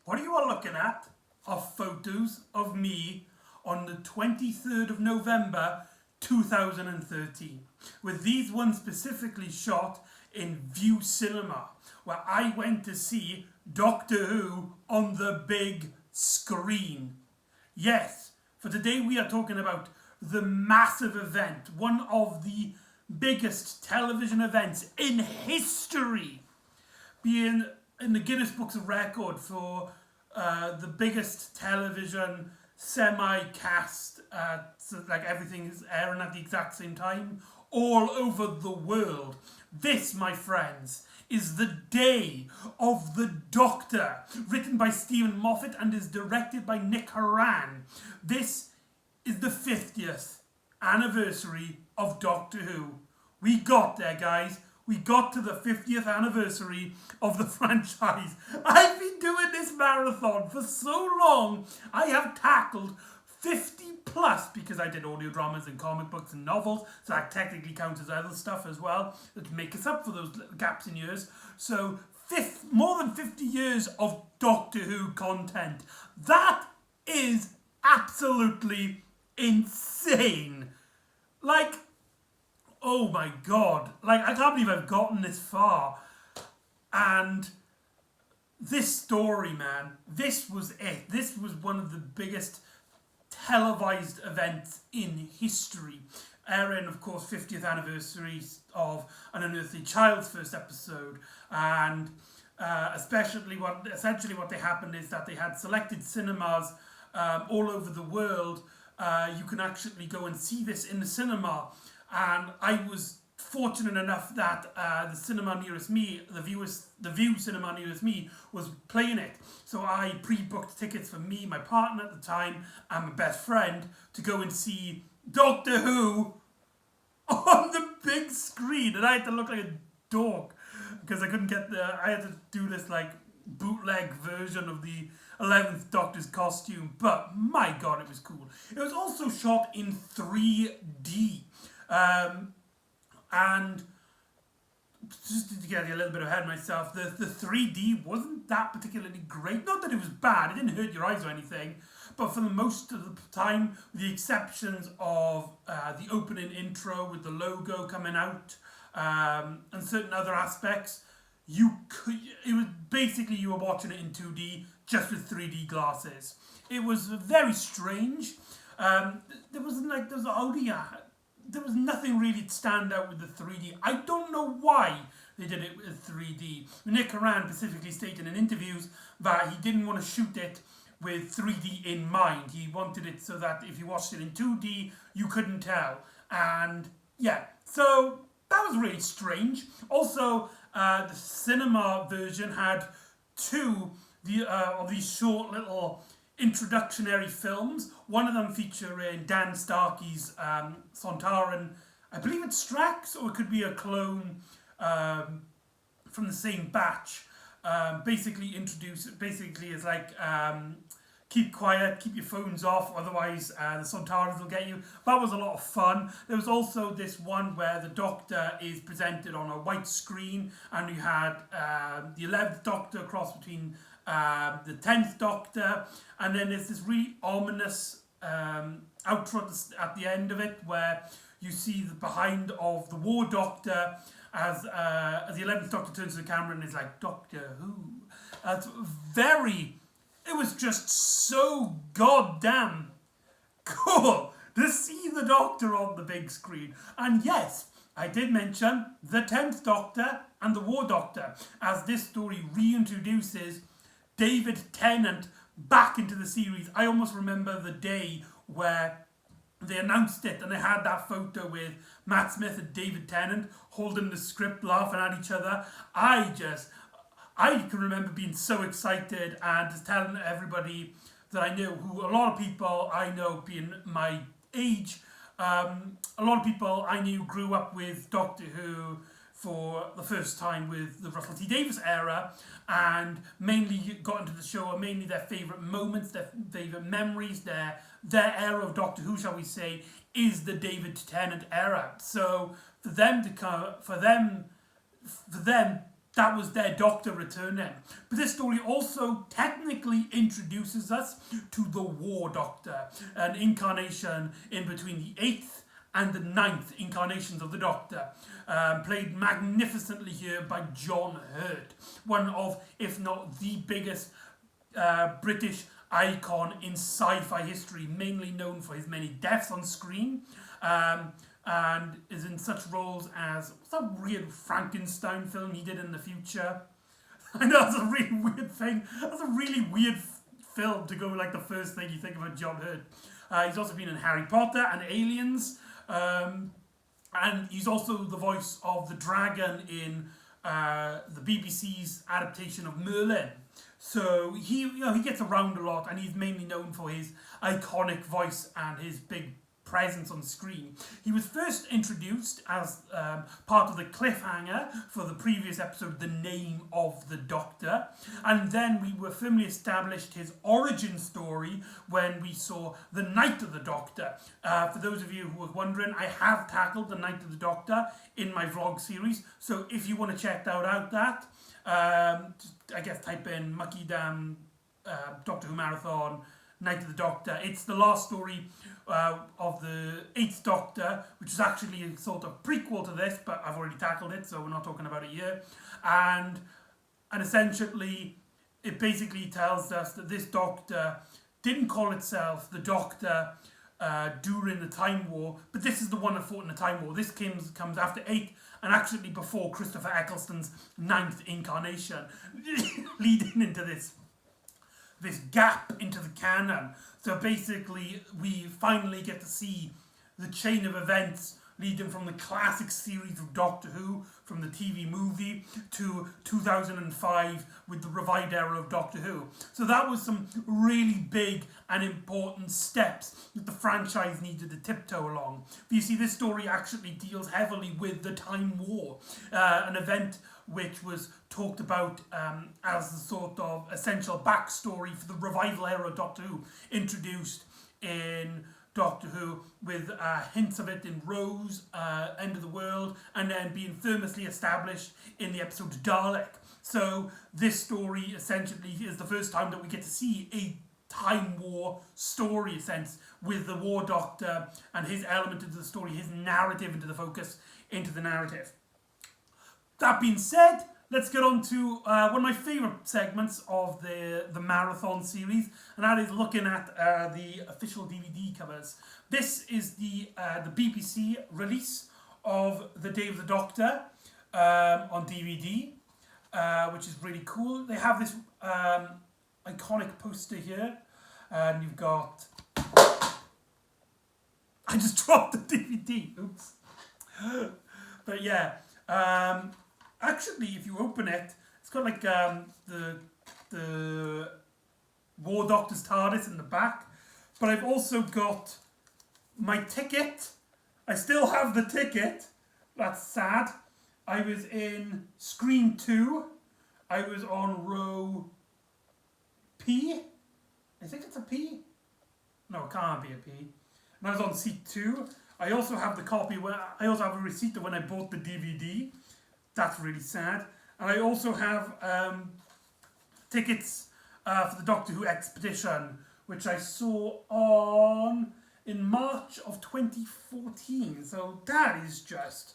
What you are looking at are photos of me on the 23rd of November 2013, with these ones specifically shot in View Cinema, where I went to see Doctor Who on the big screen. Yes, for today we are talking about the massive event, one of the biggest television events in history, being in the Guinness Books of Record for the biggest television semi-cast, so like everything is airing at the exact same time, all over the world. This, my friends, is The Day of the Doctor, written by Stephen Moffat and is directed by Nick Horan. This is the 50th anniversary of Doctor Who. We got there, guys. We got to the 50th anniversary of the franchise. I've been doing this marathon for so long. I have tackled 50 plus, because I did audio dramas and comic books and novels, so that technically counts as other stuff as well, to make us up for those gaps in years. So more than 50 years of Doctor Who content. That is absolutely insane. Like, oh my god, like, I can't believe I've gotten this far. And this story, man, this was it. This was one of the biggest televised events in history. Airing, of course, 50th anniversary of An Unearthly Child's first episode. And essentially what they happened is that they had selected cinemas all over the world. You can actually go and see this in the cinema. And I was fortunate enough that the cinema nearest me, the View cinema nearest me, was playing it. So I pre-booked tickets for me, my partner at the time, and my best friend to go and see Doctor Who on the big screen. And I had to look like a dork because I couldn't get I had to do this like bootleg version of the 11th Doctor's costume. But my god, it was cool. It was also shot in 3D. And just to get a little bit ahead of myself, the 3D wasn't that particularly great. Not that it was bad, it didn't hurt your eyes or anything, but for the most of the time, with the exceptions of the opening intro with the logo coming out, and certain other aspects, you were watching it in 2D just with 3D glasses. It was very strange. There was nothing really to stand out with the 3D. I don't know why they did it with 3D. Nick Horan specifically stated in interviews that he didn't want to shoot it with 3D in mind. He wanted it so that if you watched it in 2D, you couldn't tell. And yeah, so that was really strange. Also, the cinema version had two of these short little introductionary films. One of them featuring Dan Starkey's Sontaran, I believe it's Strax, or it could be a clone from the same batch. Basically is like, keep quiet, keep your phones off, otherwise the Sontarans will get you. That was a lot of fun. There was also this one where the Doctor is presented on a white screen, and you had the 11th Doctor cross between the 10th Doctor, and then there's this really ominous outro at the end of it where you see the behind of the War Doctor as the 11th Doctor turns to the camera and is like, Doctor Who. It was just so goddamn cool to see the Doctor on the big screen. And yes, I did mention the 10th Doctor and the War Doctor, as this story reintroduces David Tennant back into the series. I almost remember the day where they announced it and they had that photo with Matt Smith and David Tennant holding the script, laughing at each other. I can remember being so excited and just telling everybody that I knew, who a lot of people I know being my age, a lot of people I knew grew up with Doctor Who for the first time with the Russell T Davies era, and mainly got into the show, and mainly their favourite moments, their favourite memories, their era of Doctor Who, shall we say, is the David Tennant era. So for them, that was their Doctor returning. But this story also technically introduces us to the War Doctor, an incarnation in between the 8th and the 9th incarnations of the Doctor, played magnificently here by John Hurt, one of, if not the biggest British icon in sci-fi history, mainly known for his many deaths on screen, and is in such roles as, what's that weird Frankenstein film he did in the future? I know that's a really weird thing. That's a really weird film to go like the first thing you think about John Hurt. He's also been in Harry Potter and Aliens, and he's also the voice of the dragon in the BBC's adaptation of Merlin. So he gets around a lot, and he's mainly known for his iconic voice and his big presence on screen. He was first introduced as part of the cliffhanger for the previous episode, The Name of the Doctor, and then we were firmly established his origin story when we saw The Night of the Doctor. For those of you who were wondering, I have tackled The Night of the Doctor in my vlog series, so if you want to check out that, I guess type in McEdam, Doctor Who Marathon, Night of the Doctor. It's the last story of the 8th Doctor, which is actually a sort of prequel to this, but I've already tackled it, so we're not talking about it here. And essentially, it basically tells us that this Doctor didn't call itself the Doctor during the Time War, but this is the one that fought in the Time War. This comes after 8, and actually before Christopher Eccleston's 9th incarnation, leading into this gap into the canon. So basically, we finally get to see the chain of events leading from the classic series of Doctor Who, from the TV movie, to 2005 with the revived era of Doctor Who. So that was some really big and important steps that the franchise needed to tiptoe along. But you see, this story actually deals heavily with the Time War, an event which was talked about as the sort of essential backstory for the revival era of Doctor Who, introduced in Doctor Who with hints of it in Rose, End of the World, and then being famously established in the episode Dalek. So this story essentially is the first time that we get to see a Time War story, in a sense, with the War Doctor and his element into the story, his narrative into the narrative. That being said, let's get on to one of my favourite segments of the marathon series, and that is looking at the official DVD covers. This is the BBC release of The Day of the Doctor on DVD, which is really cool. They have this iconic poster here, and you've got... I just dropped the DVD, oops. But yeah, actually, if you open it, it's got like the War Doctor's TARDIS in the back. But I've also got my ticket. I still have the ticket. That's sad. I was in screen 2. I was on row P. I think it's a P. No, it can't be a P. And I was on seat 2. I also have the copy. I also have a receipt of when I bought the DVD. That's really sad. And I also have tickets for the Doctor Who Expedition, which I saw in March of 2014. So that is just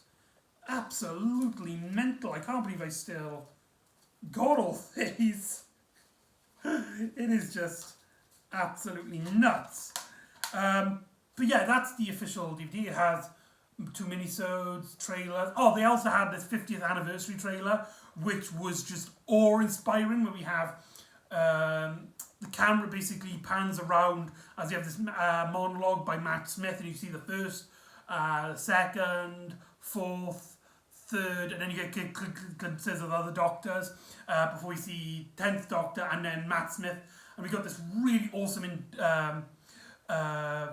absolutely mental. I can't believe I still got all these. It is just absolutely nuts. But yeah, that's the official DVD. It has 2 minisodes, trailers. Oh, they also had this 50th anniversary trailer, which was just awe-inspiring, where we have the camera basically pans around as you have this monologue by Matt Smith, and you see the first, second, fourth, third, and then you get glimpses of other doctors before we see 10th Doctor and then Matt Smith. And we got this really awesome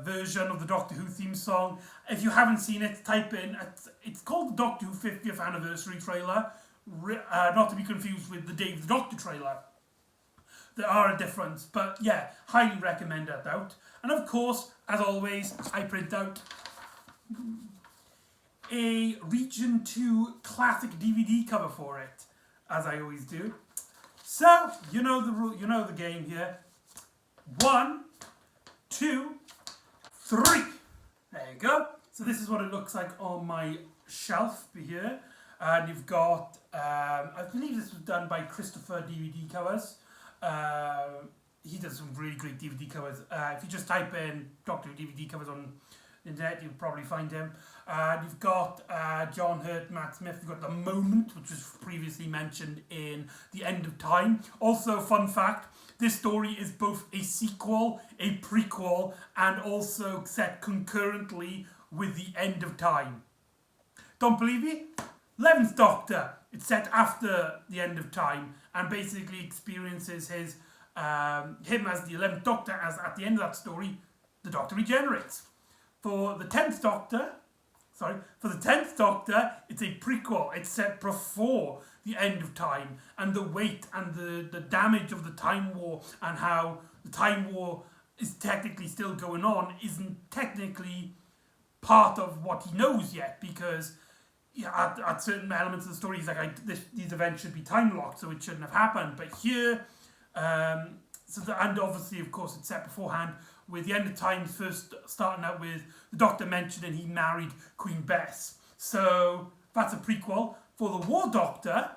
version of the Doctor Who theme song. If you haven't seen it, type in, it's called the Doctor Who 50th Anniversary trailer, not to be confused with the Day of the Doctor trailer. There are a difference, but yeah, highly recommend that out. And of course, as always, I print out a Region 2 classic DVD cover for it. as I always do. So, you know the rule, you know the game here. 1, 2, 3. There you go. So this is what it looks like on my shelf here. And you've got, I believe this was done by Christopher DVD Covers. He does some really great DVD covers. If you just type in Doctor Who DVD Covers on the internet, you'll probably find him. You've got John Hurt, Matt Smith. You've got The Moment, which was previously mentioned in The End of Time. Also, fun fact, this story is both a sequel, a prequel, and also set concurrently with The End of Time. Don't believe me? 11th Doctor. It's set after The End of Time and basically experiences his him as the 11th Doctor, as at the end of that story, the Doctor regenerates. For the 10th Doctor, it's a prequel. It's set before the end of time, and the weight and the damage of the Time War and how the Time War is technically still going on isn't technically part of what he knows yet, because at certain elements of the story he's like, these events should be time locked, so it shouldn't have happened. But here, and obviously, of course, it's set beforehand, with the End of Time first starting out with the Doctor mentioning he married Queen Bess. So that's a prequel. For the War Doctor,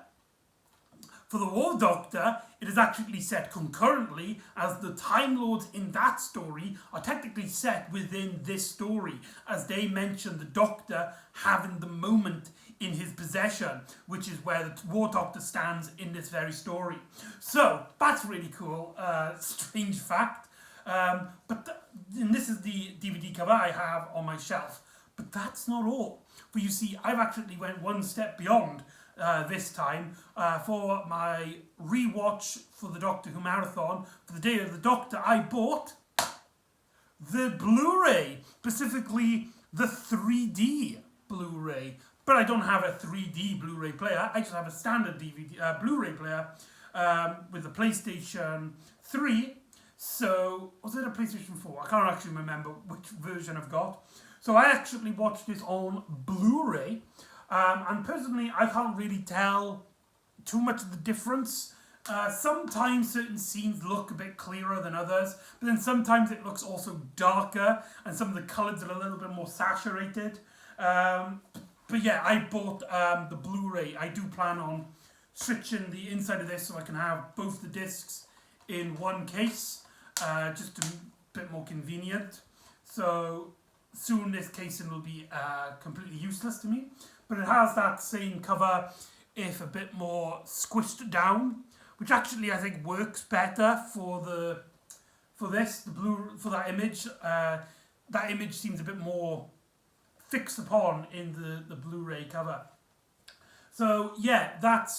it is actually set concurrently, as the Time Lords in that story are technically set within this story, as they mention the Doctor having the moment in his possession, which is where the War Doctor stands in this very story. So that's really cool. Strange fact. And this is the DVD cover I have on my shelf. But that's not all. For you see, I've actually went one step beyond this time. For my rewatch for the Doctor Who Marathon, for the Day of the Doctor, I bought the Blu-ray, specifically the 3D Blu-ray. But I don't have a 3D Blu-ray player. I just have a standard DVD Blu-ray player with the PlayStation 3. So, was it a PlayStation 4? I can't actually remember which version I've got. So I actually watched this on Blu-ray. And personally, I can't really tell too much of the difference. Sometimes certain scenes look a bit clearer than others, but then sometimes it looks also darker, and some of the colours are a little bit more saturated. But yeah, I bought the Blu-ray. I do plan on switching the inside of this so I can have both the discs in one case, just a bit more convenient. So soon this casing will be completely useless to me. But it has that same cover, if a bit more squished down, which actually I think works better for that image. That image seems a bit more fixed upon in the Blu-ray cover. So yeah, that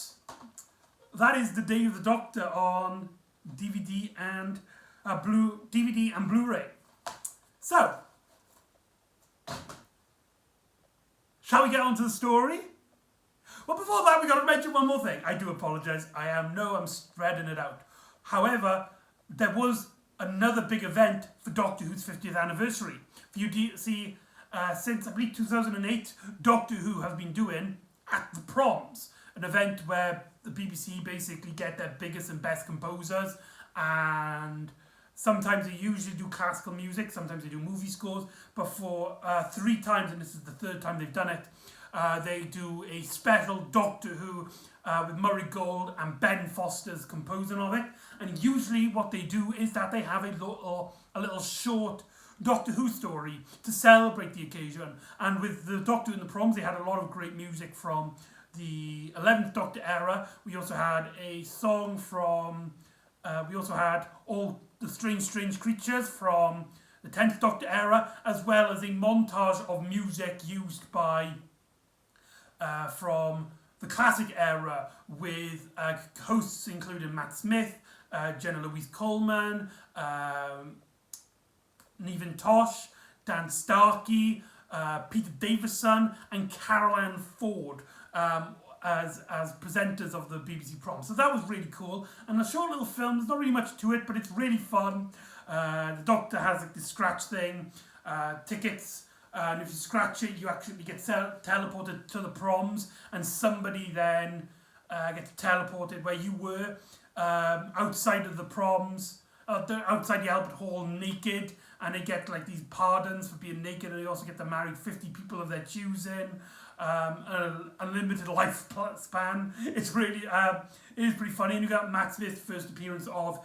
is the Day of the Doctor on DVD and Blu-ray. So, shall we get on to the story? Well, before that, we got to mention one more thing. I do apologise. I'm spreading it out. However, there was another big event for Doctor Who's 50th anniversary. For you to see, since I believe 2008, Doctor Who has been doing At the Proms, an event where the BBC basically get their biggest and best composers, and sometimes they usually do classical music, sometimes they do movie scores, but for 3 times, and this is the 3rd time they've done it, they do a special Doctor Who with Murray Gold and Ben Foster's composing of it. And usually what they do is that they have a little short Doctor Who story to celebrate the occasion. And with the Doctor Who in the Proms, they had a lot of great music from the 11th Doctor era. We also had a song from, we also had All the Strange Creatures from the 10th Doctor era, as well as a montage of music used by from the classic era, with hosts including Matt Smith, Jenna Louise Coleman, Nevin Tosh, Dan Starkey, Peter Davison, and Carol Ann Ford as presenters of the BBC Proms. So that was really cool. And a short little film, there's not really much to it, but it's really fun. The Doctor has like this scratch thing, tickets, and if you scratch it, you actually get teleported to the Proms, and somebody then gets teleported where you were, outside of the proms, outside the Albert Hall naked, and they get like these pardons for being naked, and they also get to marry 50 people of their choosing, an unlimited lifespan. It's really, it is pretty funny. And you got Matt Smith's first appearance of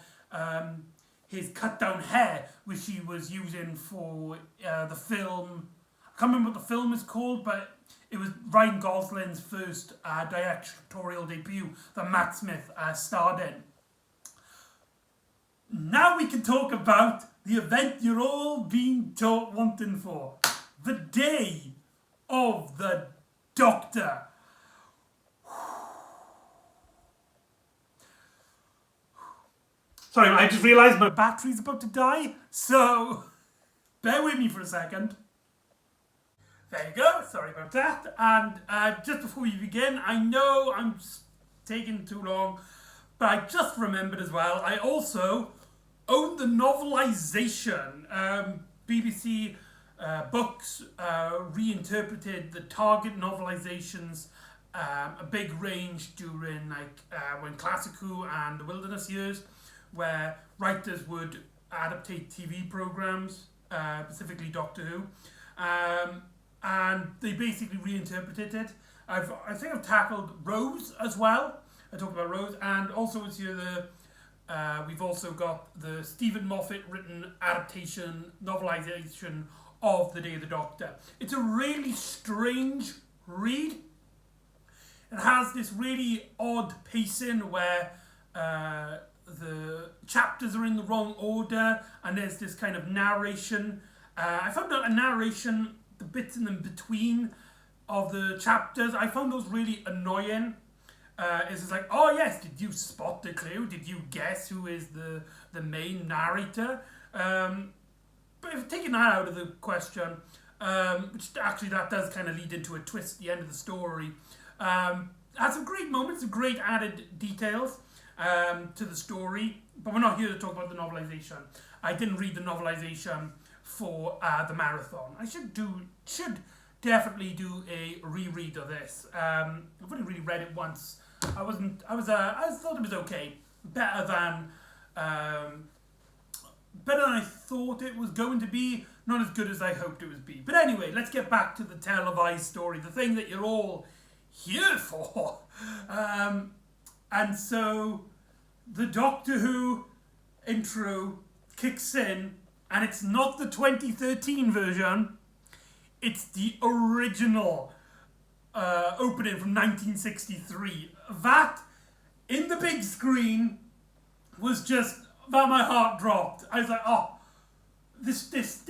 his cut down hair, which he was using for the film. I can't remember what the film is called, but it was Ryan Gosling's first directorial debut that Matt Smith starred in. Now we can talk about the event you're all being wanting for. The Day of the Doctor. Sorry, I just realised my battery's about to die, so bear with me for a second. There you go, sorry about that. And just before we begin, I know I'm taking too long, but I just remembered as well, I also own the novelisation. BBC Books reinterpreted the Target novelisations, a big range during when Classic Who and the Wilderness years, where writers would adaptate TV programmes, specifically Doctor Who, and they basically reinterpreted it. I think I've tackled Rose as well. I talked about Rose, and also it's here we've also got the Stephen Moffat written adaptation, novelisation of The Day of the Doctor. It's a really strange read. It has this really odd pacing where the chapters are in the wrong order, and there's this kind of narration. I found out a narration, the bits in the between of the chapters, I found those really annoying. It's just like, oh yes, did you spot the clue? Did you guess who is the main narrator? But if taking that out of the question, which actually that does kind of lead into a twist at the end of the story, has some great moments, some great added details to the story, but we're not here to talk about the novelisation. I didn't read the novelisation for the marathon. I should definitely do a reread of this. I've only really read it once. I thought it was okay. Better than I thought it was going to be. Not as good as I hoped it would be. But anyway, let's get back to the televised story, the thing that you're all here for. And so the Doctor Who intro kicks in, and it's not the 2013 version. It's the original opening from 1963. That, in the big screen, was just, that my heart dropped. I was like, oh, this is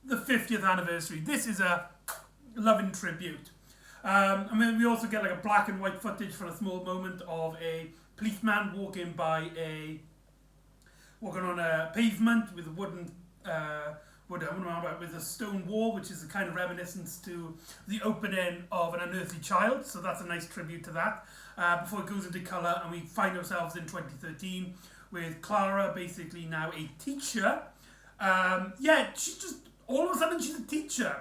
the 50th anniversary. This is a loving tribute. I mean, we also get like a black and white footage for a small moment of a policeman walking on a pavement with a with a stone wall, which is a kind of reminiscence to the opening of An Unearthly Child. So that's a nice tribute to that. Before it goes into colour, and we find ourselves in 2013 with Clara, basically now a teacher. She's just, all of a sudden she's a teacher.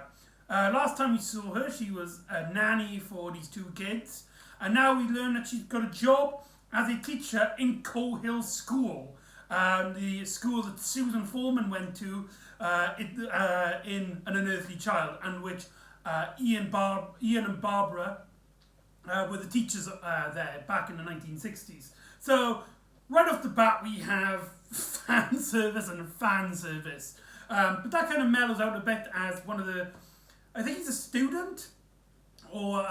Last time we saw her, she was a nanny for these two kids. And now we learn that she's got a job as a teacher in Coal Hill School. The school that Susan Foreman went to in An Unearthly Child, and which Ian and Barbara were the teachers there back in the 1960s. So right off the bat we have fan service. But that kind of mellows out a bit as one of the, I think he's a student or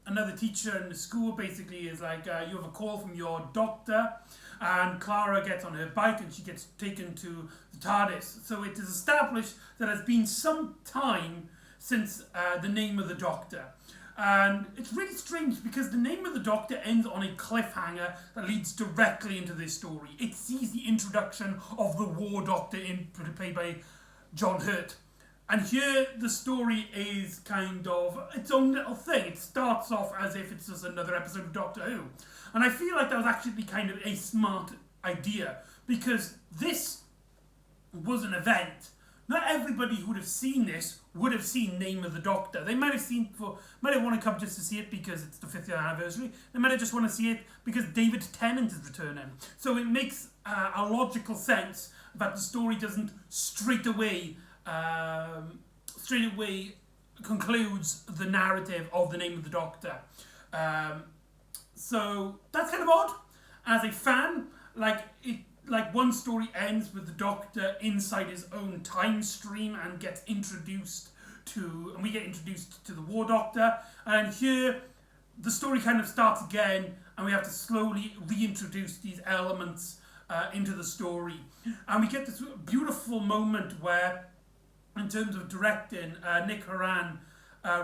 another teacher in the school basically is like, you have a call from your doctor, and Clara gets on her bike and she gets taken to the TARDIS. So it is established that it has been some time since the name of the Doctor. And it's really strange because the name of the Doctor ends on a cliffhanger that leads directly into this story. It sees the introduction of the War Doctor played by John Hurt. And here the story is kind of its own little thing. It starts off as if it's just another episode of Doctor Who. And I feel like that was actually kind of a smart idea, because this was an event not everybody who would have seen this would have seen Name of the Doctor. They might have want to come just to see it because it's the 50th anniversary. They might have just want to see it because David Tennant is returning. So it makes a logical sense that the story doesn't straight away concludes the narrative of the Name of the Doctor. So that's kind of odd. As a fan, one story ends with the Doctor inside his own time stream and we get introduced to the War Doctor, and here the story kind of starts again, and we have to slowly reintroduce these elements into the story, and we get this beautiful moment where, in terms of directing, Nick Horan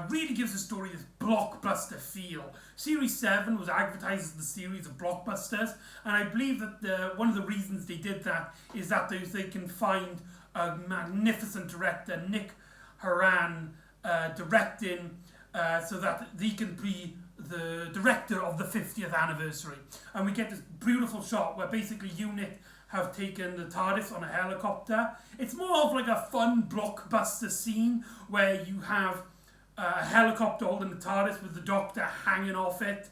really gives the story this blockbuster feel. Series 7 was advertised as the series of blockbusters, and I believe that one of the reasons they did that is that they can find a magnificent director, Nick Horan, directing, so that he can be the director of the 50th anniversary. And we get this beautiful shot where basically UNIT have taken the TARDIS on a helicopter. It's more of like a fun blockbuster scene where you have a helicopter holding the TARDIS with the Doctor hanging off it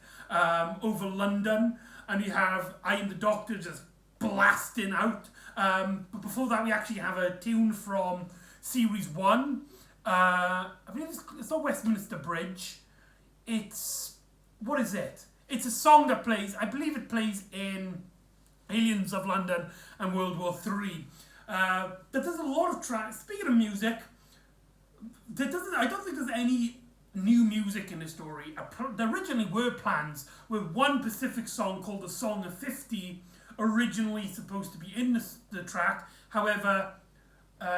over London, and you have I Am the Doctor just blasting out. But before that, we actually have a tune from Series 1. I believe it's not Westminster Bridge. What is it? It's a song that plays, I believe it plays in Aliens of London and World War III. But there's a lot of tracks. Speaking of music, I don't think there's any new music in the story. There originally were plans with one specific song called the Song of 50 originally supposed to be in the track. However,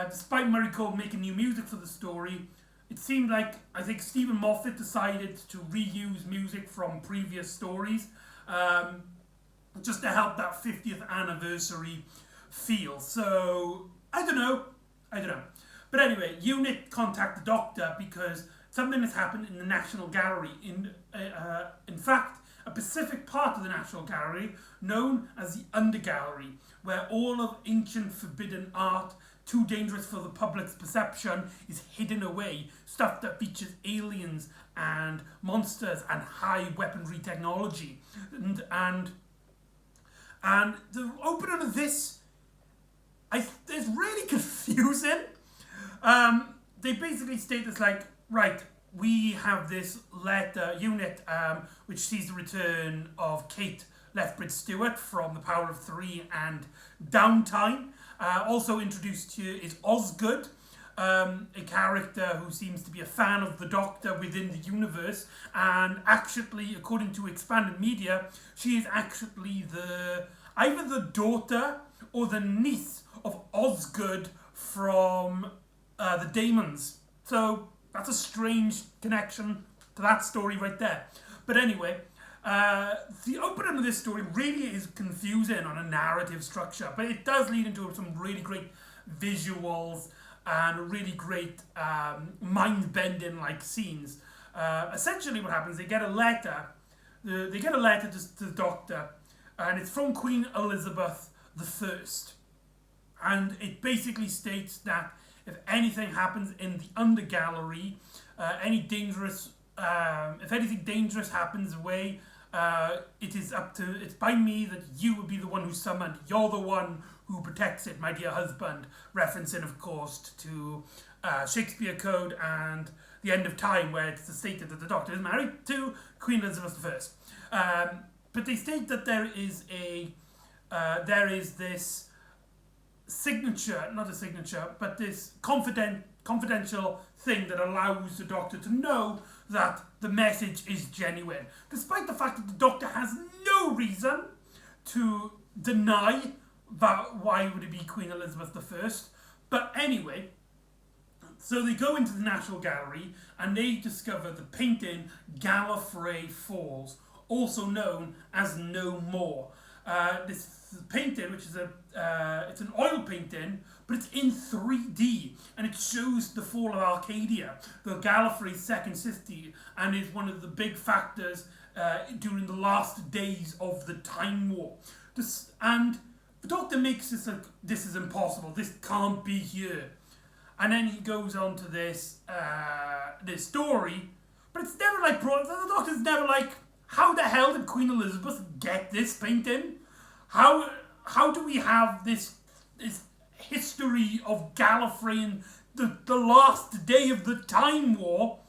despite Murray Cole making new music for the story, it seemed like, I think Stephen Moffat decided to reuse music from previous stories just to help that 50th anniversary feel. So, I don't know. But anyway, UNIT contact the Doctor because something has happened in the National Gallery. In fact, a specific part of the National Gallery known as the Undergallery, where all of ancient forbidden art too dangerous for the public's perception is hidden away. Stuff that features aliens and monsters and high weaponry technology. And the opening of this is really confusing. They basically state this like, right, we have this letter, UNIT, which sees the return of Kate Lethbridge Stewart from The Power of Three and Downtime. Also introduced here is Osgood, a character who seems to be a fan of the Doctor within the universe, and actually, according to expanded media, she is actually either the daughter or the niece of Osgood from the Daemons. So that's a strange connection to that story right there. But anyway, the opening of this story really is confusing on a narrative structure, but it does lead into some really great visuals and really great mind-bending like scenes. Essentially what happens, they get a letter to the Doctor, and it's from Queen Elizabeth I. And it basically states that if anything happens in the Undergallery, if anything dangerous happens away, it's by me that you would be the one who's summoned. You're the one who protects it, my dear husband. Referencing, of course, to Shakespeare Code and The End of Time, where it's stated that the Doctor is married to Queen Elizabeth I. But they state that there is this this confidential thing that allows the Doctor to know that the message is genuine, despite the fact that the Doctor has no reason to deny that. Why would it be Queen Elizabeth I? But anyway, so they go into the National Gallery and they discover the painting Gallifrey Falls, also known as No More. This painting, which is it's an oil painting, but it's in 3D, and it shows the fall of Arcadia, the Gallifrey's second city, and is one of the big factors during the last days of the Time War. And the Doctor makes this like, this is impossible, this can't be here. And then he goes on to this this story, but it's never like the Doctor's never like, how the hell did Queen Elizabeth get this painting? How do we have this history of Gallifrey and the last day of the Time War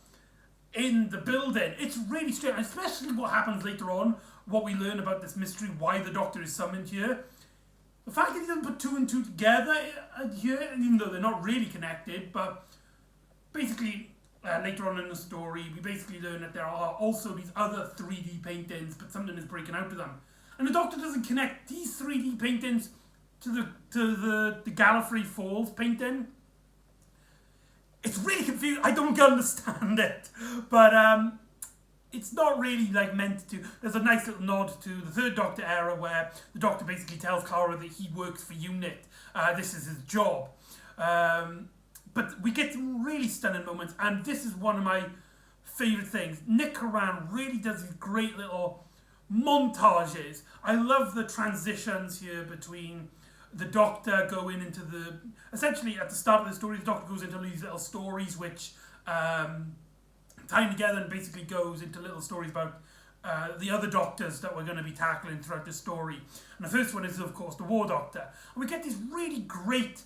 in the building? It's really strange, especially what happens later on, what we learn about this mystery, why the Doctor is summoned here. The fact that he doesn't put two and two together here, even though they're not really connected, but basically later on in the story, we basically learn that there are also these other 3D paintings, but something is breaking out of them. And the Doctor doesn't connect these 3D paintings to the Gallifrey Falls painting. It's really confusing. I don't understand it, but it's not really like meant to. There's a nice little nod to the Third Doctor era where the Doctor basically tells Kara that he works for UNIT. This is his job. But we get some really stunning moments, and this is one of my favourite things. Nick Horan really does these great little montages. I love the transitions here between the Doctor going into the... Essentially, at the start of the story, the Doctor goes into these little stories which tie together and basically goes into little stories about the other Doctors that we're going to be tackling throughout the story. And the first one is, of course, the War Doctor. And we get these really great,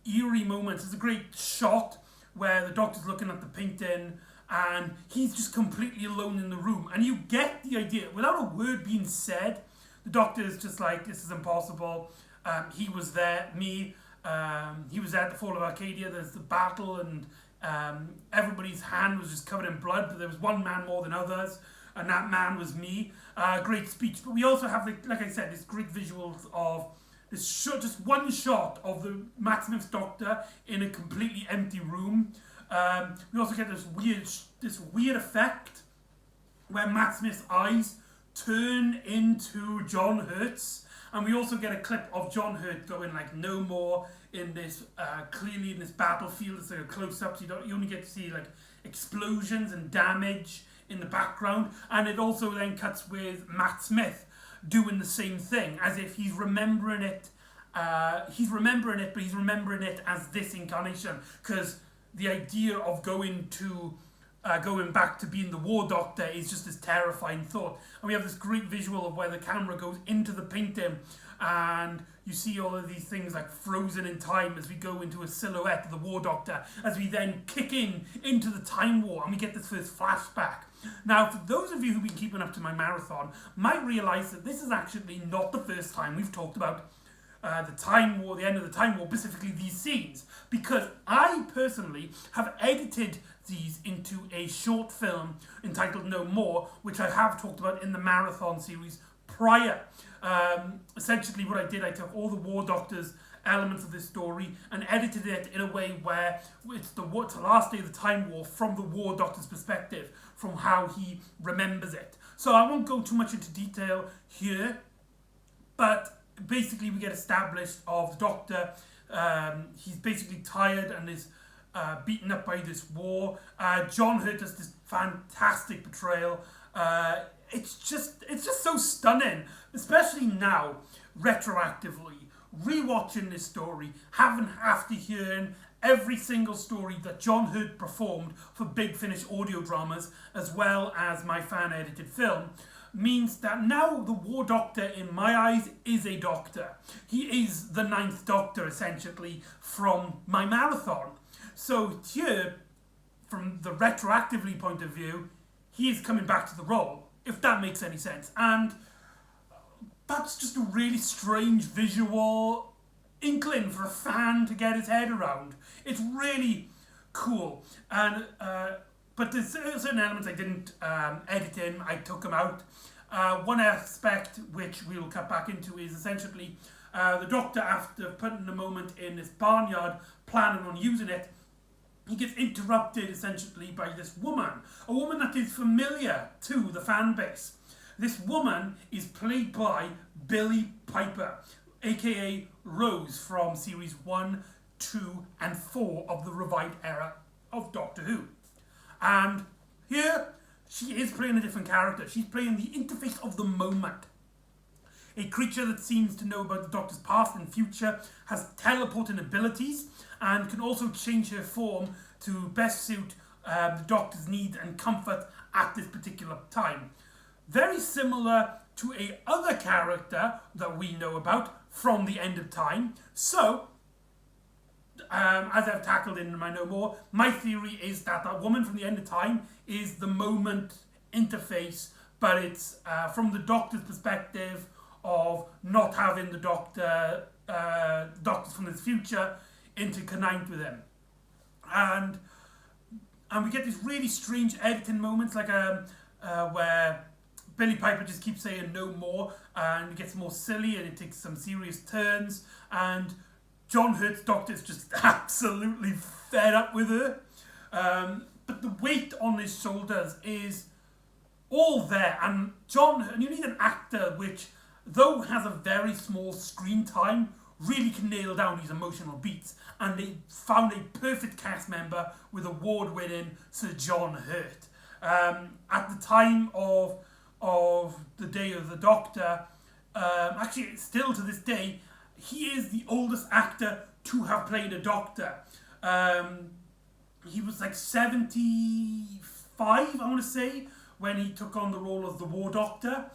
eerie moments. There's a great shot where the Doctor's looking at the painting and he's just completely alone in the room. And you get the idea, without a word being said, the Doctor is just like, this is impossible. He was there, he was there at the fall of Arcadia. There's the battle, and everybody's hand was just covered in blood, but there was one man more than others, and that man was me. Great speech. But we also have, like I said, this great visuals of this shot, just one shot of the Matt Smith's Doctor in a completely empty room. We also get this weird effect where Matt Smith's eyes turn into John Hurt's. And we also get a clip of John Hurt going like no more in this, clearly in this battlefield. It's like a close-up, so you only get to see like explosions and damage in the background. And it also then cuts with Matt Smith doing the same thing, as if he's remembering it. But he's remembering it as this incarnation, because the idea of going back to being the War Doctor is just this terrifying thought. And we have this great visual of where the camera goes into the painting and you see all of these things like frozen in time as we go into a silhouette of the War Doctor, as we then kick into the Time War and we get this first flashback. Now, for those of you who've been keeping up to my marathon, might realise that this is actually not the first time we've talked about the Time War, the end of the Time War, specifically these scenes, because I personally have edited these into a short film entitled No More, which I have talked about in the marathon series prior. Essentially what I did, I took all the War Doctor's elements of this story and edited it in a way where it's the last day of the Time War from the War Doctor's perspective, from how he remembers it. So I won't go too much into detail here, but basically we get established of the Doctor. He's basically tired and is beaten up by this war. John Hurt does this fantastic portrayal. It's just so stunning, especially now, retroactively, rewatching this story, after hearing every single story that John Hurt performed for Big Finish audio dramas, as well as my fan-edited film, means that now the War Doctor, in my eyes, is a Doctor. He is the 9th Doctor, essentially, from my marathon. So here, from the retroactively point of view, he is coming back to the role, if that makes any sense. And that's just a really strange visual inkling for a fan to get his head around. It's really cool. And but there's certain elements I didn't edit in, I took them out. One aspect which we'll cut back into is essentially the Doctor, after putting a moment in this barnyard, planning on using it, he gets interrupted essentially by this woman, a woman that is familiar to the fan base. This woman is played by Billie Piper, aka Rose from series 1, 2 and 4 of the revived era of Doctor Who. And here she is playing a different character. She's playing the interface of the moment. a creature that seems to know about the Doctor's past and future, has teleporting abilities, and can also change her form to best suit the Doctor's needs and comfort at this particular time. Very similar to a other character that we know about from the End of Time. So, as I've tackled in my No More, my theory is that that woman from the End of Time is the moment interface, but it's from the Doctor's perspective of not having the Doctors from his future interconnect with him. And we get these really strange editing moments, like where Billy Piper just keeps saying no more, and it gets more silly and it takes some serious turns, and John Hurt's Doctor is just absolutely fed up with her. But the weight on his shoulders is all there, and you need an actor which, though has a very small screen time, really can nail down these emotional beats, and they found a perfect cast member with award-winning Sir John Hurt. At the time of the Day of the Doctor, actually still to this day, he is the oldest actor to have played a Doctor. He was like 75, I want to say, when he took on the role of the War Doctor,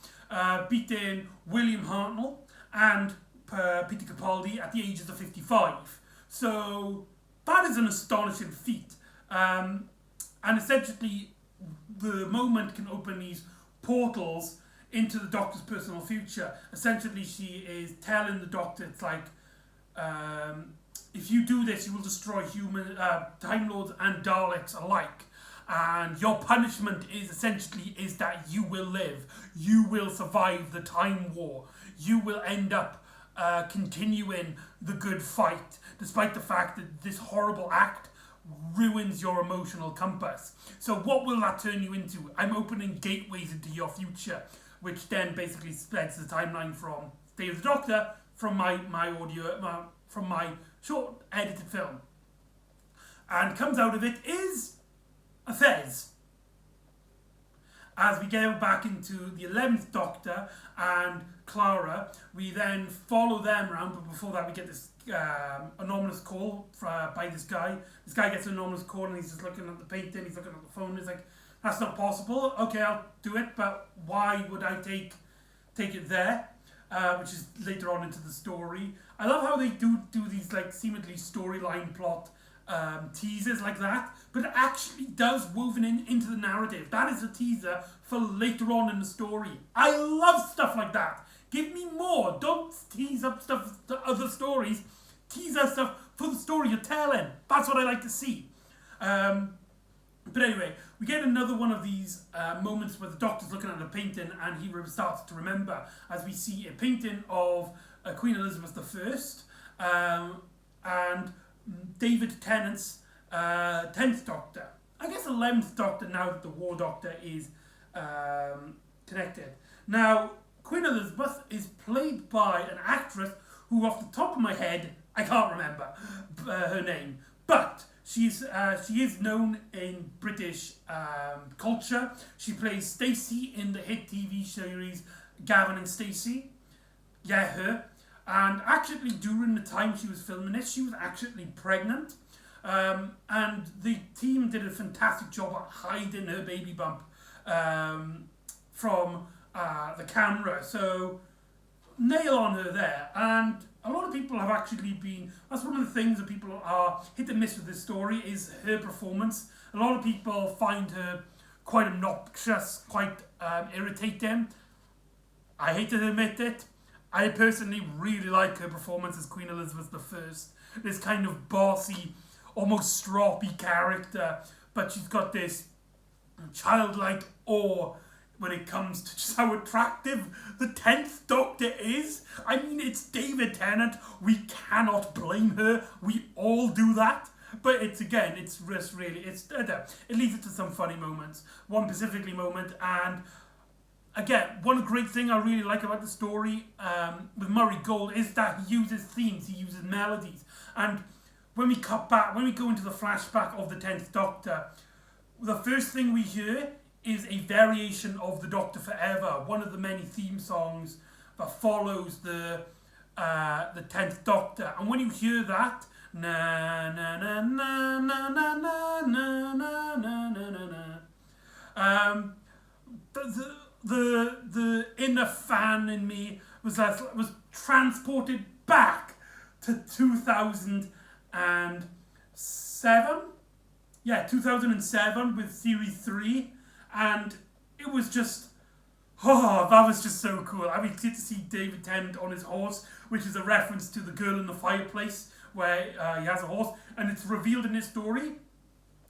beating William Hartnell and Peter Capaldi at the ages of 55. So that is an astonishing feat. And essentially, the moment can open these portals into the Doctor's personal future. Essentially, she is telling the Doctor, it's like, if you do this, you will destroy Time Lords and Daleks alike. And your punishment is that you will live. You will survive the Time War. You will end up continuing the good fight, despite the fact that this horrible act ruins your emotional compass. So what will that turn you into? I'm opening gateways into your future, which then basically spreads the timeline from Day of the Doctor, from my short edited film. And comes out of it is a Fez. As we go back into the 11th Doctor and Clara, we then follow them around, but before that we get this anonymous call by this guy. This guy gets an anonymous call and he's just looking at the painting, he's looking at the phone, he's like, that's not possible, okay, I'll do it, but why would I take it there? Which is later on into the story. I love how they do these like seemingly storyline plot teasers like that, but it actually does woven into the narrative. That is a teaser for later on in the story. I love stuff like that. Give me more. Don't tease up stuff to other stories. Tease up stuff for the story you're telling. That's what I like to see. But anyway, we get another one of these moments where the Doctor's looking at a painting and he starts to remember, as we see a painting of Queen Elizabeth I and David Tennant's 10th Doctor. I guess 11th Doctor now that the War Doctor is connected. Now, Queen Elizabeth is played by an actress who, off the top of my head, I can't remember her name, but she is known in British culture. She plays Stacey in the hit TV series Gavin and Stacey. Yeah, her. And actually, during the time she was filming this, she was actually pregnant. And the team did a fantastic job at hiding her baby bump from the camera. So, nail on her there. And a lot of people have actually been, that's one of the things that people are hit and miss with this story, is her performance. A lot of people find her quite obnoxious, quite irritating. I hate to admit it. I personally really like her performance as Queen Elizabeth I. This kind of bossy, almost stroppy character, but she's got this childlike awe when it comes to just how attractive the 10th Doctor is. I mean, it's David Tennant. We cannot blame her. We all do that. But it leads it to some funny moments. One specifically moment, and again, one great thing I really like about the story with Murray Gold is that he uses themes, he uses melodies. And when we go into the flashback of the 10th Doctor, the first thing we hear is a variation of The Doctor Forever, one of the many theme songs that follows the 10th Doctor. And when you hear that, na na na na na na na na na na na na, the inner fan in me was transported back to 2007. Yeah, 2007 with Series 3, and it was just, oh, that was just so cool. I mean, get to see David Tennant on his horse, which is a reference to The Girl in the Fireplace, where he has a horse, and it's revealed in his story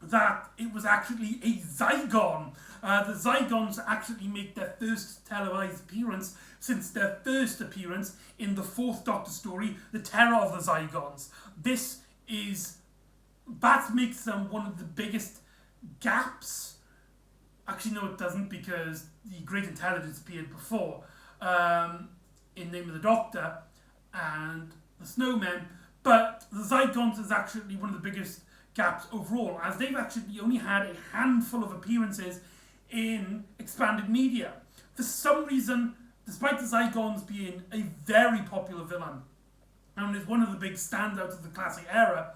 that it was actually a Zygon. The Zygons actually make their first televised appearance since their first appearance in the 4th Doctor story, The Terror of the Zygons. That makes them one of the biggest gaps. Actually, no, it doesn't, because the Great Intelligence appeared before in Name of the Doctor and the Snowmen. But the Zygons is actually one of the biggest gaps overall, as they've actually only had a handful of appearances in expanded media. For some reason, despite the Zygons being a very popular villain, and is one of the big standouts of the classic era,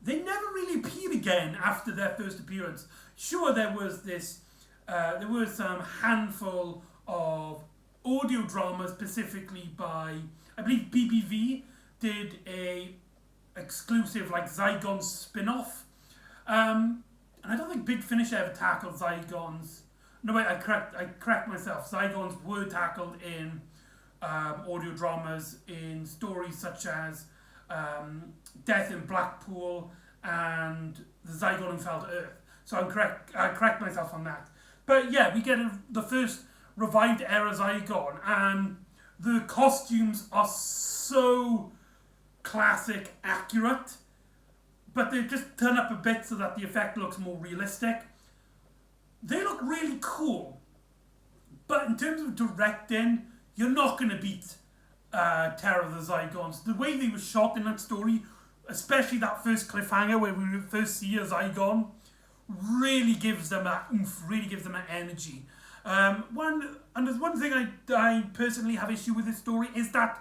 they never really appeared again after their first appearance. Sure, there was some handful of audio dramas, specifically by, I believe BBV did a exclusive Zygon spin-off. And I don't think Big Finish ever tackled Zygons. No, wait, I correct myself. Zygons were tackled in audio dramas in stories such as Death in Blackpool and The Zygon Who Fell to Earth. So I correct myself on that. But yeah, we get the first revived era Zygon, and the costumes are so classic accurate, but they just turn up a bit so that the effect looks more realistic. They look really cool, but in terms of directing, you're not going to beat Terror of the Zygons. The way they were shot in that story, especially that first cliffhanger where we first see a Zygon, really gives them that oomph, really gives them that energy. There's one thing I personally have issue with this story is that,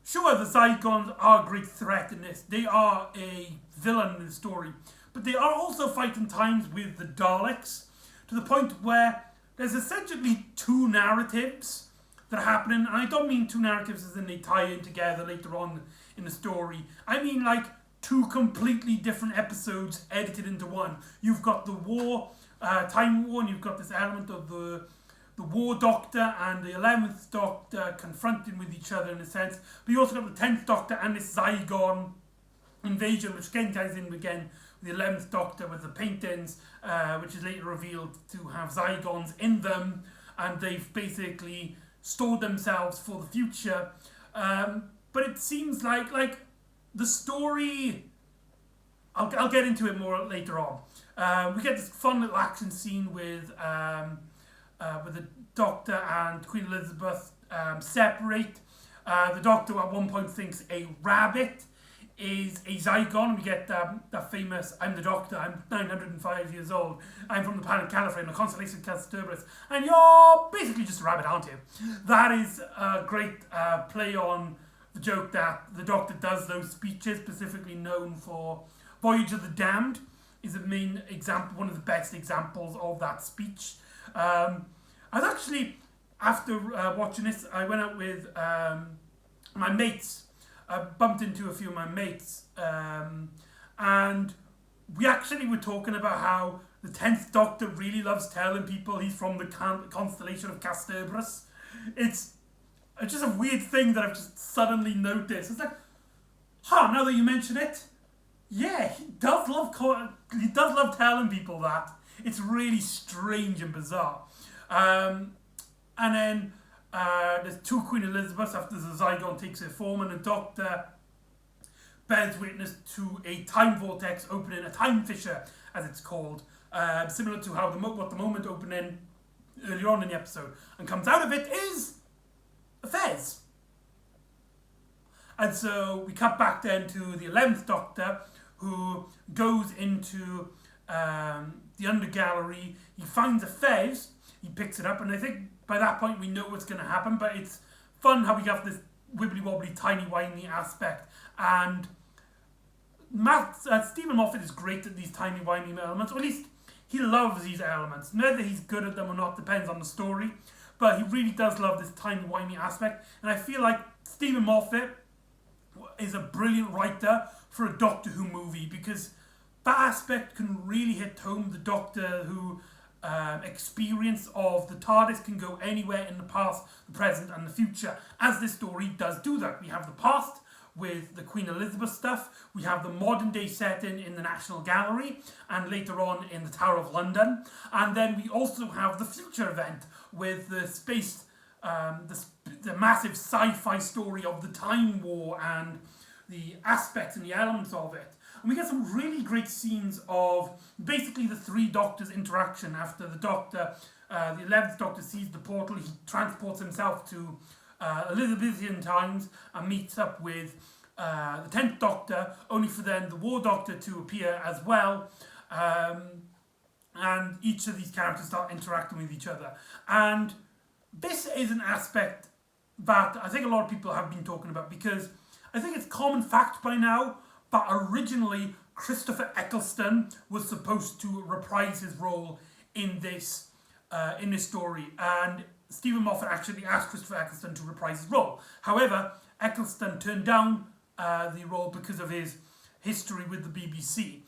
sure, the Zygons are a great threat in this. They are a villain in the story, but they are also fighting times with the Daleks, to the point where there's essentially two narratives that are happening. And I don't mean two narratives as in they tie in together later on in the story. I mean two completely different episodes edited into one. You've got the war, Time War, and you've got this element of the War Doctor and the 11th Doctor confronting with each other in a sense. But you also got the 10th Doctor and this Zygon invasion, which again ties in again with the 11th Doctor with the paintings, which is later revealed to have Zygons in them, and they've basically stored themselves for the future. But it seems like the story, I'll get into it more later on. We get this fun little action scene with the Doctor and Queen Elizabeth separate. The Doctor at one point thinks a rabbit is a Zygon. We get that famous, I'm the Doctor, I'm 905 years old, I'm from the planet Gallifrey, the constellation Castornis, and you're basically just a rabbit, aren't you? That is a great play on the joke that the Doctor does those speeches, specifically known for Voyage of the Damned, is the main example, one of the best examples of that speech. I was actually, after watching this, I went out with my mates. I bumped into a few of my mates, and we actually were talking about how the 10th Doctor really loves telling people he's from the constellation of Castornis. It's just a weird thing that I've just suddenly noticed. It's like, now that you mention it, yeah, he does love telling people that. It's really strange and bizarre. And then there's two Queen Elizabeths after the Zygon takes her form, and the Doctor bears witness to a time vortex opening, a time fissure, as it's called, similar to how what the moment opening earlier on in the episode, and comes out of it is a Fez. And so we cut back then to the 11th Doctor, who goes into the under gallery. He finds a Fez, he picks it up, and I think by that point we know what's going to happen, but it's fun how we have this wibbly-wobbly, timey-wimey aspect, and Stephen Moffat is great at these timey-wimey elements, or at least he loves these elements. Whether he's good at them or not depends on the story, but he really does love this timey-wimey aspect, and I feel like Stephen Moffat is a brilliant writer for a Doctor Who movie, because that aspect can really hit home. The Doctor Who experience of the TARDIS can go anywhere in the past, the present, and the future, as this story does do that. We have the past with the Queen Elizabeth stuff, we have the modern day setting in the National Gallery, and later on in the Tower of London, and then we also have the future event with the space, the massive sci-fi story of the Time War and the aspects and the elements of it. And we get some really great scenes of basically the three Doctors' interaction after the Doctor, the 11th Doctor sees the portal, he transports himself to Elizabethan times and meets up with the 10th Doctor, only for then the War Doctor to appear as well. And each of these characters start interacting with each other. And this is an aspect that I think a lot of people have been talking about, because I think it's common fact by now, but originally Christopher Eccleston was supposed to reprise his role in this story, and Stephen Moffat actually asked Christopher Eccleston to reprise his role. However, Eccleston turned down the role because of his history with the BBC.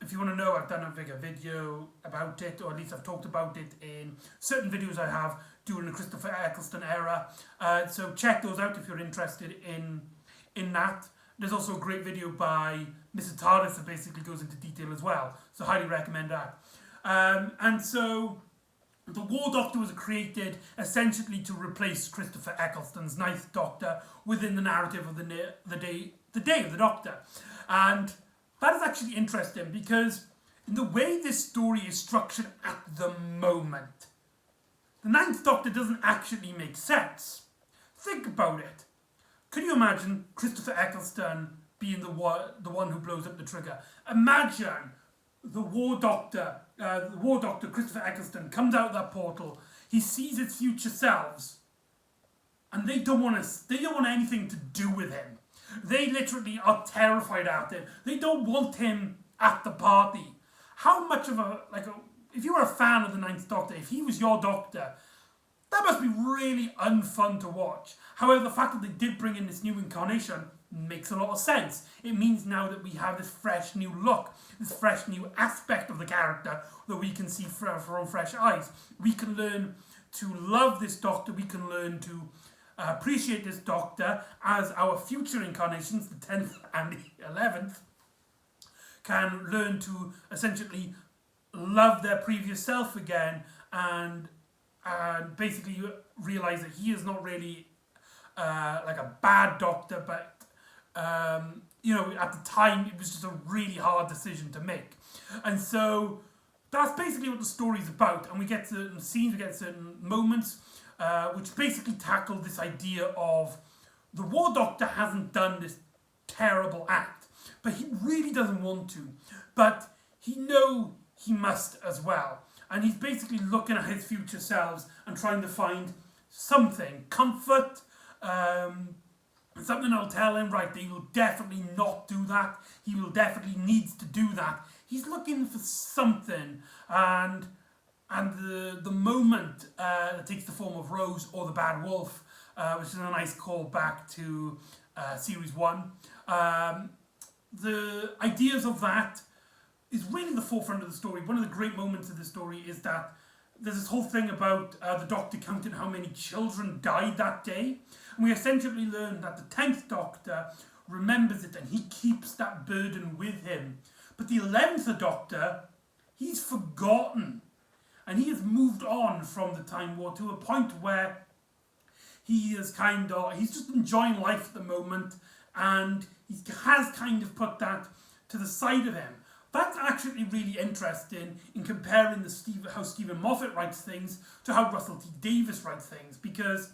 If you want to know, I've done a video about it, or at least I've talked about it in certain videos I have during the Christopher Eccleston era. So check those out if you're interested in that. There's also a great video by Mr. TARDIS that basically goes into detail as well. So highly recommend that. And so the War Doctor was created essentially to replace Christopher Eccleston's 9th Doctor within the narrative of the day of the Doctor. And that is actually interesting, because in the way this story is structured at the moment, the 9th Doctor doesn't actually make sense. Think about it. Could you imagine Christopher Eccleston being the one who blows up the trigger? Imagine the War Doctor, Christopher Eccleston, comes out of that portal. He sees his future selves, and they don't want anything to do with him. They literally are terrified at him. They don't want him at the party. How much of if you were a fan of the 9th Doctor, if he was your Doctor, that must be really unfun to watch. However, the fact that they did bring in this new incarnation makes a lot of sense. It means now that we have this fresh new look, this fresh new aspect of the character that we can see from fresh eyes. We can learn to love this Doctor. We can learn to appreciate this Doctor as our future incarnations, the 10th and the 11th, can learn to essentially love their previous self again, and basically realise that he is not really like a bad Doctor, but at the time it was just a really hard decision to make. And so that's basically what the story's about, and we get certain scenes, we get certain moments which basically tackle this idea of the War Doctor hasn't done this terrible act, but he really doesn't want to, but he knows he must as well. And he's basically looking at his future selves and trying to find something, comfort, something that'll tell him, right, he will definitely not do that. He will definitely needs to do that. He's looking for something, and the moment that takes the form of Rose or the Bad Wolf, which is a nice call back to Series 1. The ideas of that is really the forefront of the story. One of the great moments of the story is that there's this whole thing about the Doctor counting how many children died that day. And we essentially learn that the 10th Doctor remembers it and he keeps that burden with him. But the 11th Doctor, he's forgotten. And he has moved on from the Time War to a point where he is he's just enjoying life at the moment, and he has kind of put that to the side of him. That's actually really interesting in comparing how Stephen Moffat writes things to how Russell T Davies writes things, because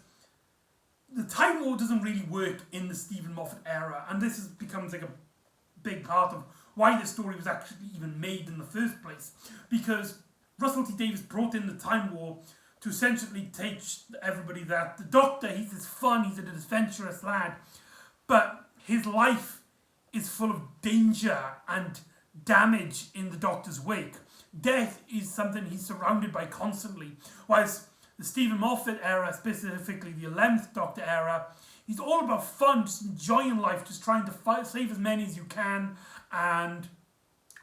the Time War doesn't really work in the Stephen Moffat era, and this becomes like a big part of why this story was actually even made in the first place, because Russell T Davies brought in the Time War to essentially teach everybody that the Doctor, he's this fun, he's an adventurous lad, but his life is full of danger and damage in the Doctor's wake. Death is something he's surrounded by constantly. Whereas the Stephen Moffat era, specifically the 11th Doctor era, he's all about fun, just enjoying life, just trying to save as many as you can and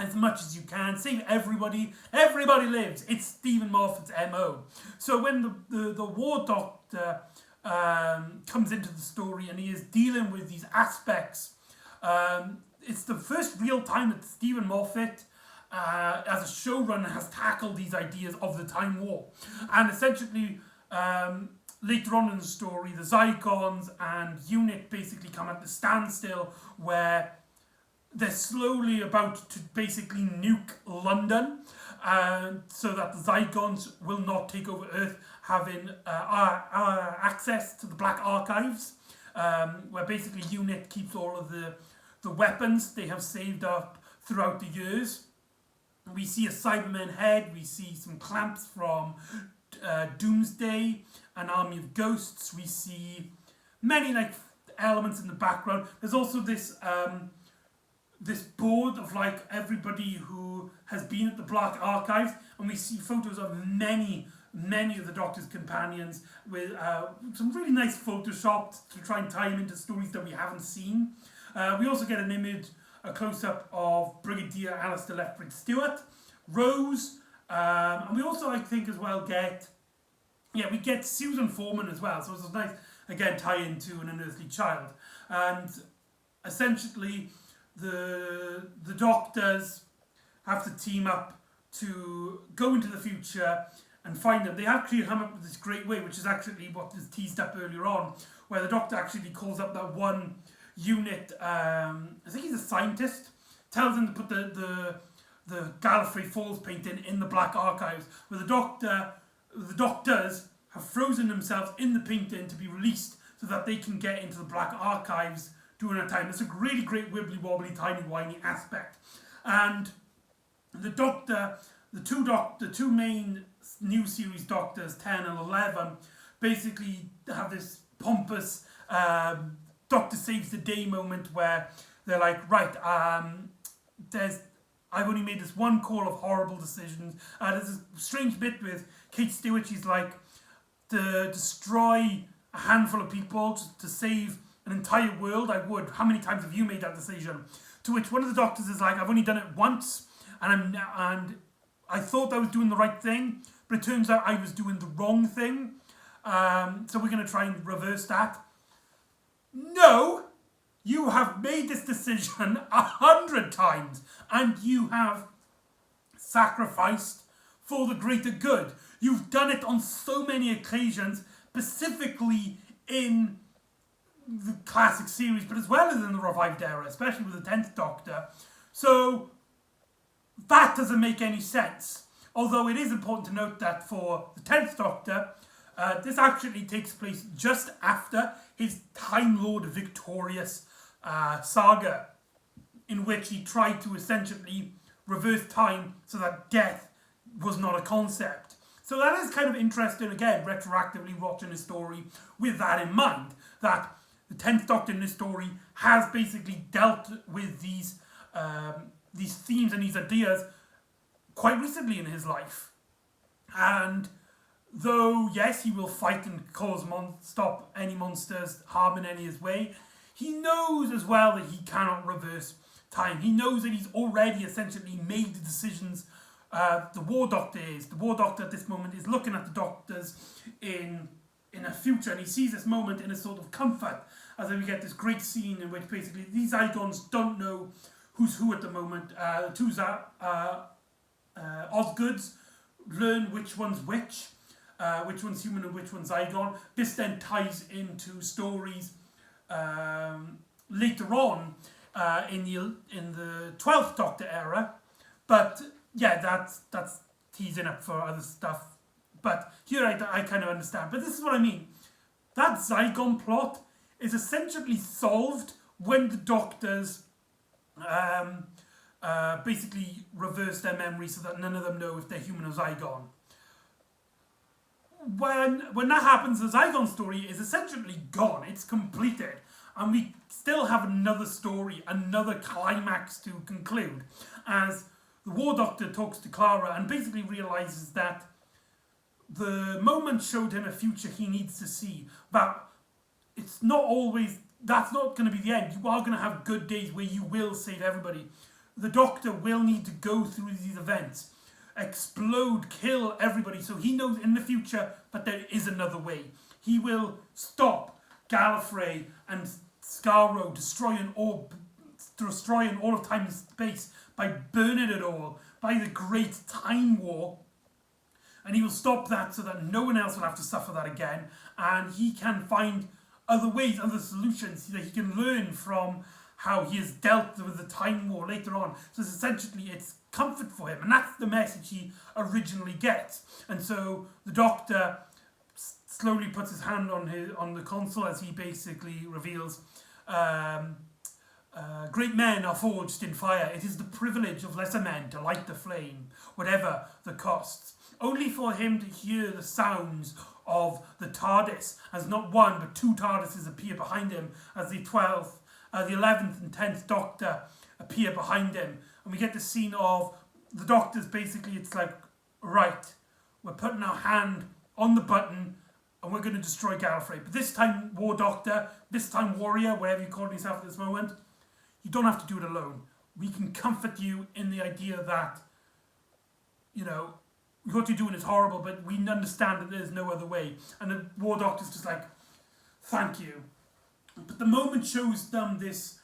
as much as you can, save everybody. Everybody lives. It's Stephen Moffat's MO. So when the War Doctor comes into the story and he is dealing with these aspects, it's the first real time that Stephen Moffat, as a showrunner, has tackled these ideas of the Time War. And essentially, later on in the story, the Zygons and UNIT basically come at the standstill where they're slowly about to basically nuke London, so that the Zygons will not take over Earth, having our access to the Black Archives, where basically UNIT keeps all of the weapons they have saved up throughout the years. We see a Cyberman head, we see some clamps from Doomsday, an army of ghosts, we see many elements in the background. There's also this this board of everybody who has been at the Black Archives, and we see photos of many of the Doctor's companions with some really nice photoshops to try and tie them into stories that we haven't seen. We also get an image, a close-up of Brigadier Alistair Lethbridge Stewart, Rose, and we also, I think, as well we get Susan Foreman as well, so it's a nice, again, tie into an unearthly child. And essentially, the Doctors have to team up to go into the future and find them. They actually come up with this great way, which is actually what is teased up earlier on, where the Doctor actually calls up that one unit, I think he's a scientist, tells him to put the Gallifrey Falls painting in the Black Archives, where the Doctors have frozen themselves in the painting to be released so that they can get into the Black Archives during a time. It's a really great wibbly-wobbly, timey-wimey aspect. And the Doctor, the two main new series Doctors, 10 and 11, basically have this pompous Doctor saves the day moment where they're like, right, I've only made this one call of horrible decisions. There's this strange bit with Kate Stewart. She's like, to destroy a handful of people to save an entire world, I would. How many times have you made that decision? To which one of the Doctors is like, I've only done it once, and I thought I was doing the right thing, but it turns out I was doing the wrong thing. So we're going to try and reverse that. No! You have made this decision 100 times, and you have sacrificed for the greater good. You've done it on so many occasions, specifically in the classic series, but as well as in the revived era, especially with the 10th Doctor. So that doesn't make any sense. Although it is important to note that for the 10th Doctor, this actually takes place just after his Time Lord victorious saga, in which he tried to essentially reverse time so that death was not a concept. So that is kind of interesting, again, retroactively watching a story with that in mind, that the 10th Doctor in this story has basically dealt with these themes and these ideas quite recently in his life. And though, yes, he will fight and stop any monsters harming any his way, he knows as well that he cannot reverse time. He knows that he's already essentially made the decisions. The War Doctor at this moment is looking at the Doctors in a future, and he sees this moment in a sort of comfort, as then we get this great scene in which basically these Zygons don't know who's who at the moment. Two Osgoods learn which one's which one's human and which one's Zygon. This then ties into stories later on in the 12th Doctor era, but yeah, that's teasing up for other stuff. But here I kind of understand. But this is what I mean. That Zygon plot is essentially solved when the Doctors basically reverse their memory so that none of them know if they're human or Zygon. when that happens, the Zygon story is essentially gone. It's completed. And we still have another story, another climax to conclude, as the War Doctor talks to Clara and basically realizes that the moment showed him a future he needs to see, but it's not always, that's not going to be the end. You are going to have good days where you will save everybody. The Doctor will need to go through these events, explode, kill everybody, so he knows in the future that there is another way. He will stop Gallifrey and Skaro destroying all of time and space by burning it all, by the Great Time War. And he will stop that so that no one else will have to suffer that again. And he can find other ways, other solutions that he can learn from how he has dealt with the Time War later on. So it's essentially, it's comfort for him. And that's the message he originally gets. And so the Doctor slowly puts his hand on the console as he basically reveals, great men are forged in fire. It is the privilege of lesser men to light the flame, whatever the costs. Only for him to hear the sounds of the TARDIS, as not one but two TARDISes appear behind him, as the 11th and 10th Doctor appear behind him. And we get the scene of the Doctors basically, it's like, right, we're putting our hand on the button and we're going to destroy Gallifrey. But this time, War Doctor, this time Warrior, whatever you call yourself at this moment, you don't have to do it alone. We can comfort you in the idea that, you know, what you're doing is horrible, but we understand that there's no other way. And the War Doctor's just like, thank you. But the moment shows them this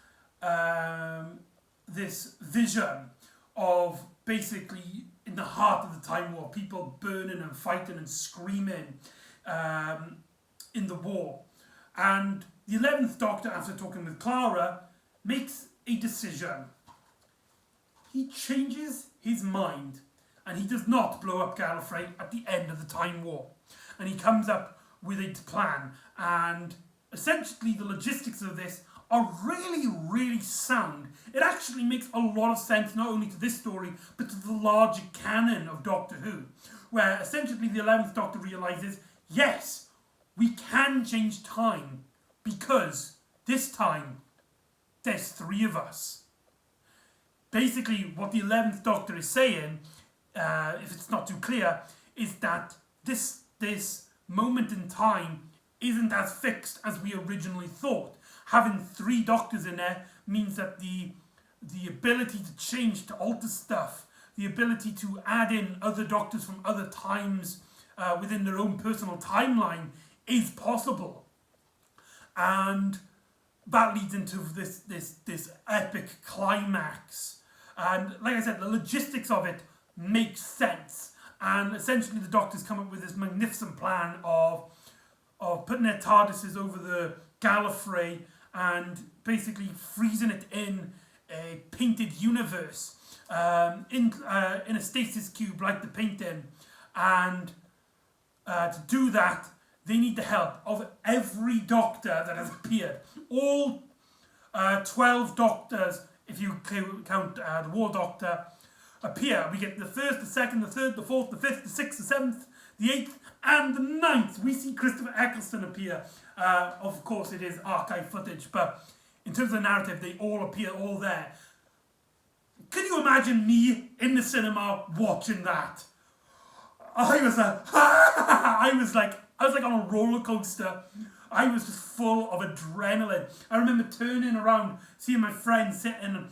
this vision of basically in the heart of the Time War, people burning and fighting and screaming in the war. And the 11th Doctor, after talking with Clara, makes a decision. He changes his mind. And he does not blow up Gallifrey at the end of the Time War. And he comes up with a plan. And essentially the logistics of this are really, really sound. It actually makes a lot of sense, not only to this story, but to the larger canon of Doctor Who. Where essentially the 11th Doctor realises, yes, we can change time. Because this time, there's three of us. Basically, what the 11th Doctor is saying, if it's not too clear, is that this moment in time isn't as fixed as we originally thought. Having three Doctors in there means that the ability to change, to alter stuff, the ability to add in other Doctors from other times within their own personal timeline is possible. And that leads into this epic climax. And like I said, the logistics of it makes sense, and essentially the Doctors come up with this magnificent plan of putting their TARDISes over the Gallifrey and basically freezing it in a painted universe, in a stasis cube like the painting. And to do that, they need the help of every Doctor that has appeared. All 12 Doctors, if you count the War Doctor, appear. We get the 1st, the 2nd, the 3rd, the 4th, the 5th, the 6th, the 7th, the 8th, and the 9th. We see Christopher Eccleston appear. Of course, it is archive footage, but in terms of the narrative, they all appear, all there. Can you imagine me in the cinema watching that? I was like on a roller coaster. I was just full of adrenaline. I remember turning around, seeing my friend sitting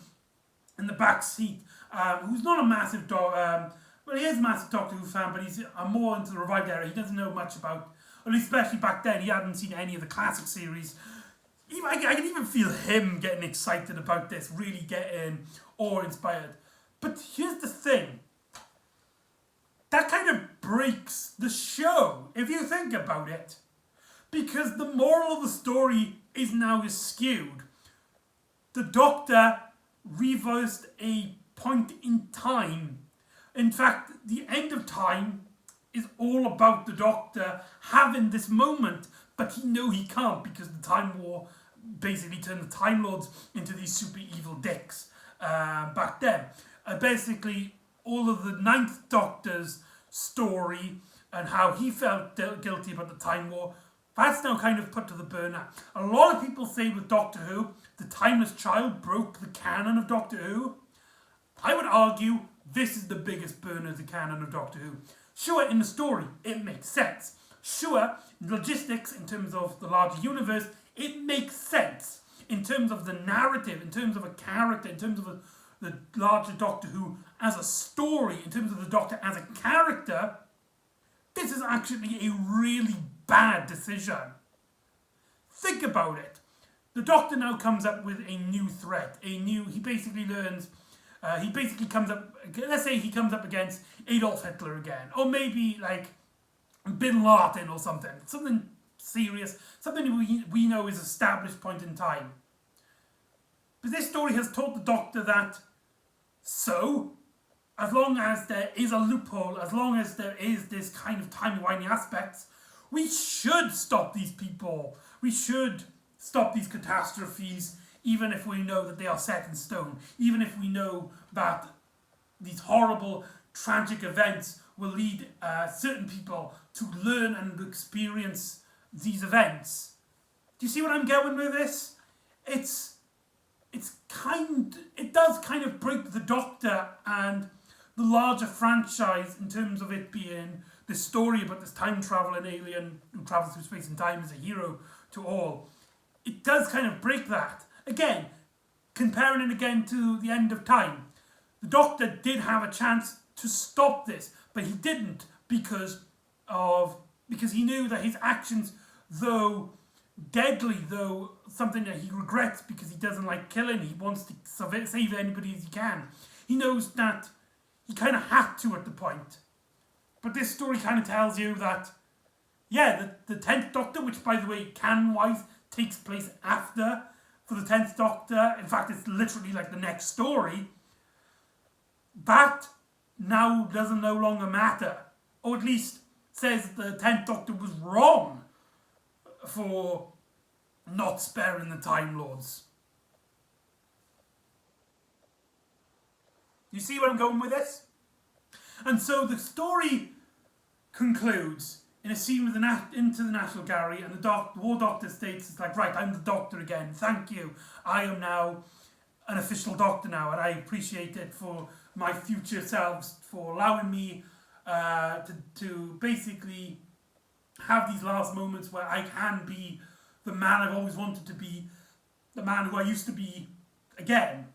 in the back seat, who's not a massive well, he is a massive Doctor Who fan, but he's more into the revived era. He doesn't know much about, at least especially back then, he hadn't seen any of the classic series. I can even feel him getting excited about this, really getting awe-inspired. But here's the thing. That kind of breaks the show, if you think about it. Because the moral of the story is now skewed. The Doctor reversed a point in time. In fact, the end of time is all about the Doctor having this moment, but he can't because the Time War basically turned the Time Lords into these super evil dicks back then. Basically, all of the 9th Doctor's story and how he felt guilty about the Time War, that's now kind of put to the burner. A lot of people say with Doctor Who, the Timeless Child broke the canon of Doctor Who. I would argue this is the biggest burner of the canon of Doctor Who. Sure, in the story, it makes sense. Sure, logistics, in terms of the larger universe, it makes sense. In terms of the narrative, in terms of a character, in terms of the larger Doctor Who as a story, in terms of the Doctor as a character, this is actually a really bad decision. Think about it. The Doctor now comes up with a new threat. He basically learns, let's say he comes up against Adolf Hitler again. Or maybe like Bin Laden or something. Something serious. Something we know is established point in time. But this story has taught the Doctor that, so, as long as there is a loophole, as long as there is this kind of timey-wimey aspects, we should stop these people. We should stop these catastrophes, even if we know that they are set in stone. Even if we know that these horrible, tragic events will lead certain people to learn and experience these events. Do you see what I'm going with this? It does kind of break the Doctor and the larger franchise in terms of it being the story about this time traveling alien who travels through space and time as a hero to all. It does kind of break that. Again, comparing it again to the end of time. The Doctor did have a chance to stop this, but he didn't because he knew that his actions, though deadly, though something that he regrets because he doesn't like killing, he wants to save anybody as he can. He knows that he kind of had to at the point. But this story kind of tells you that, yeah, the 10th Doctor, which by the way, canon-wise, takes place after for the 10th Doctor, in fact it's literally like the next story, that now doesn't no longer matter. Or at least says the 10th Doctor was wrong for not sparing the Time Lords. You see where I'm going with this? And so the story concludes in a scene with into the National Gallery, and the War Doctor states, it's like, right, I'm the Doctor again, thank you. I am now an official Doctor now, and I appreciate it for my future selves, for allowing me to basically have these last moments where I can be the man I've always wanted to be, the man who I used to be again.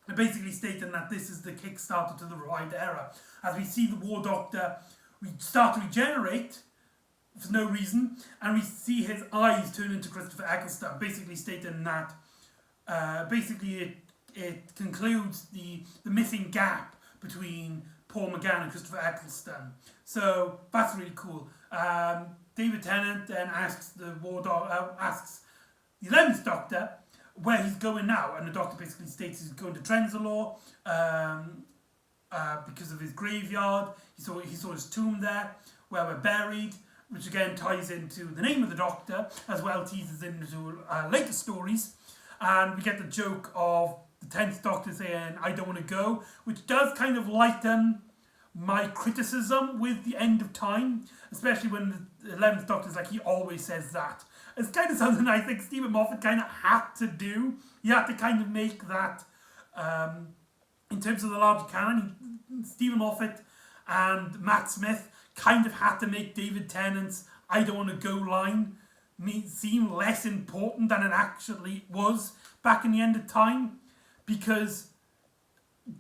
And basically stating that this is the kickstarter to the Revived Era. As we see the War Doctor, we start to regenerate for no reason, and we see his eyes turn into Christopher Eccleston, basically stating that it concludes the missing gap between Paul McGann and Christopher Eccleston. So that's really cool. David Tennant then asks the 11th Doctor where he's going now, and the Doctor basically states he's going to Trenzalore because of his graveyard. He saw his tomb there, where we're buried, which again ties into the name of the Doctor, as well teases into later stories. And we get the joke of the 10th Doctor saying, I don't want to go, which does kind of lighten my criticism with the end of time, especially when the 11th Doctor's like, he always says that. It's kind of something I think Stephen Moffat kind of had to do. He had to kind of make that, in terms of the larger canon, Stephen Moffat and Matt Smith kind of had to make David Tennant's I don't want to go line seem less important than it actually was back in the end of time, because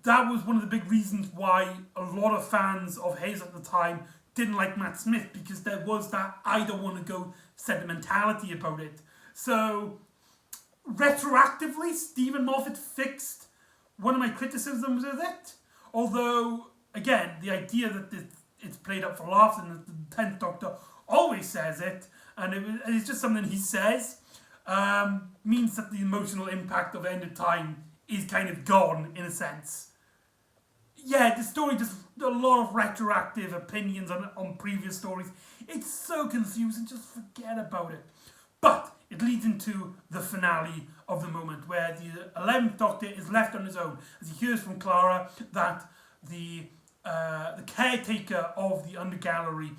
that was one of the big reasons why a lot of fans of his at the time didn't like Matt Smith, because there was that I don't want to go sentimentality about it. So retroactively, Stephen Moffat fixed one of my criticisms of it. Although, again, the idea that it's played up for laughs and that the 10th Doctor always says it, and it's just something he says, means that the emotional impact of End of Time is kind of gone, in a sense. Yeah, the story just a lot of retroactive opinions on previous stories. It's so confusing, just forget about it. But it leads into the finale of the moment, where the 11th Doctor is left on his own, as he hears from Clara that the the caretaker of the undergallery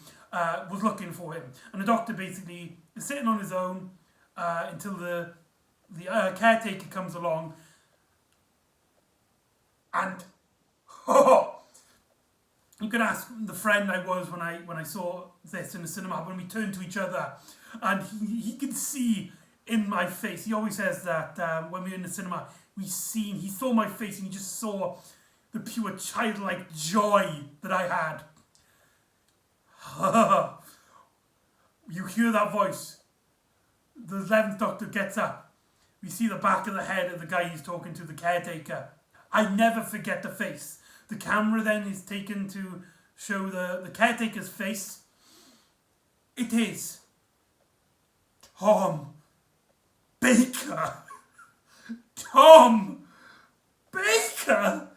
was looking for him, and the Doctor basically is sitting on his own until the caretaker comes along, and you could ask the friend I was when I saw this in the cinema, when we turned to each other, and he could see in my face. He always says that when we were in the cinema, he saw my face, and he just saw the pure childlike joy that I had. You hear that voice. The 11th Doctor gets up. We see the back of the head of the guy he's talking to, the caretaker. I never forget the face. The camera then is taken to show the caretaker's face. It is Tom Baker. Tom Baker.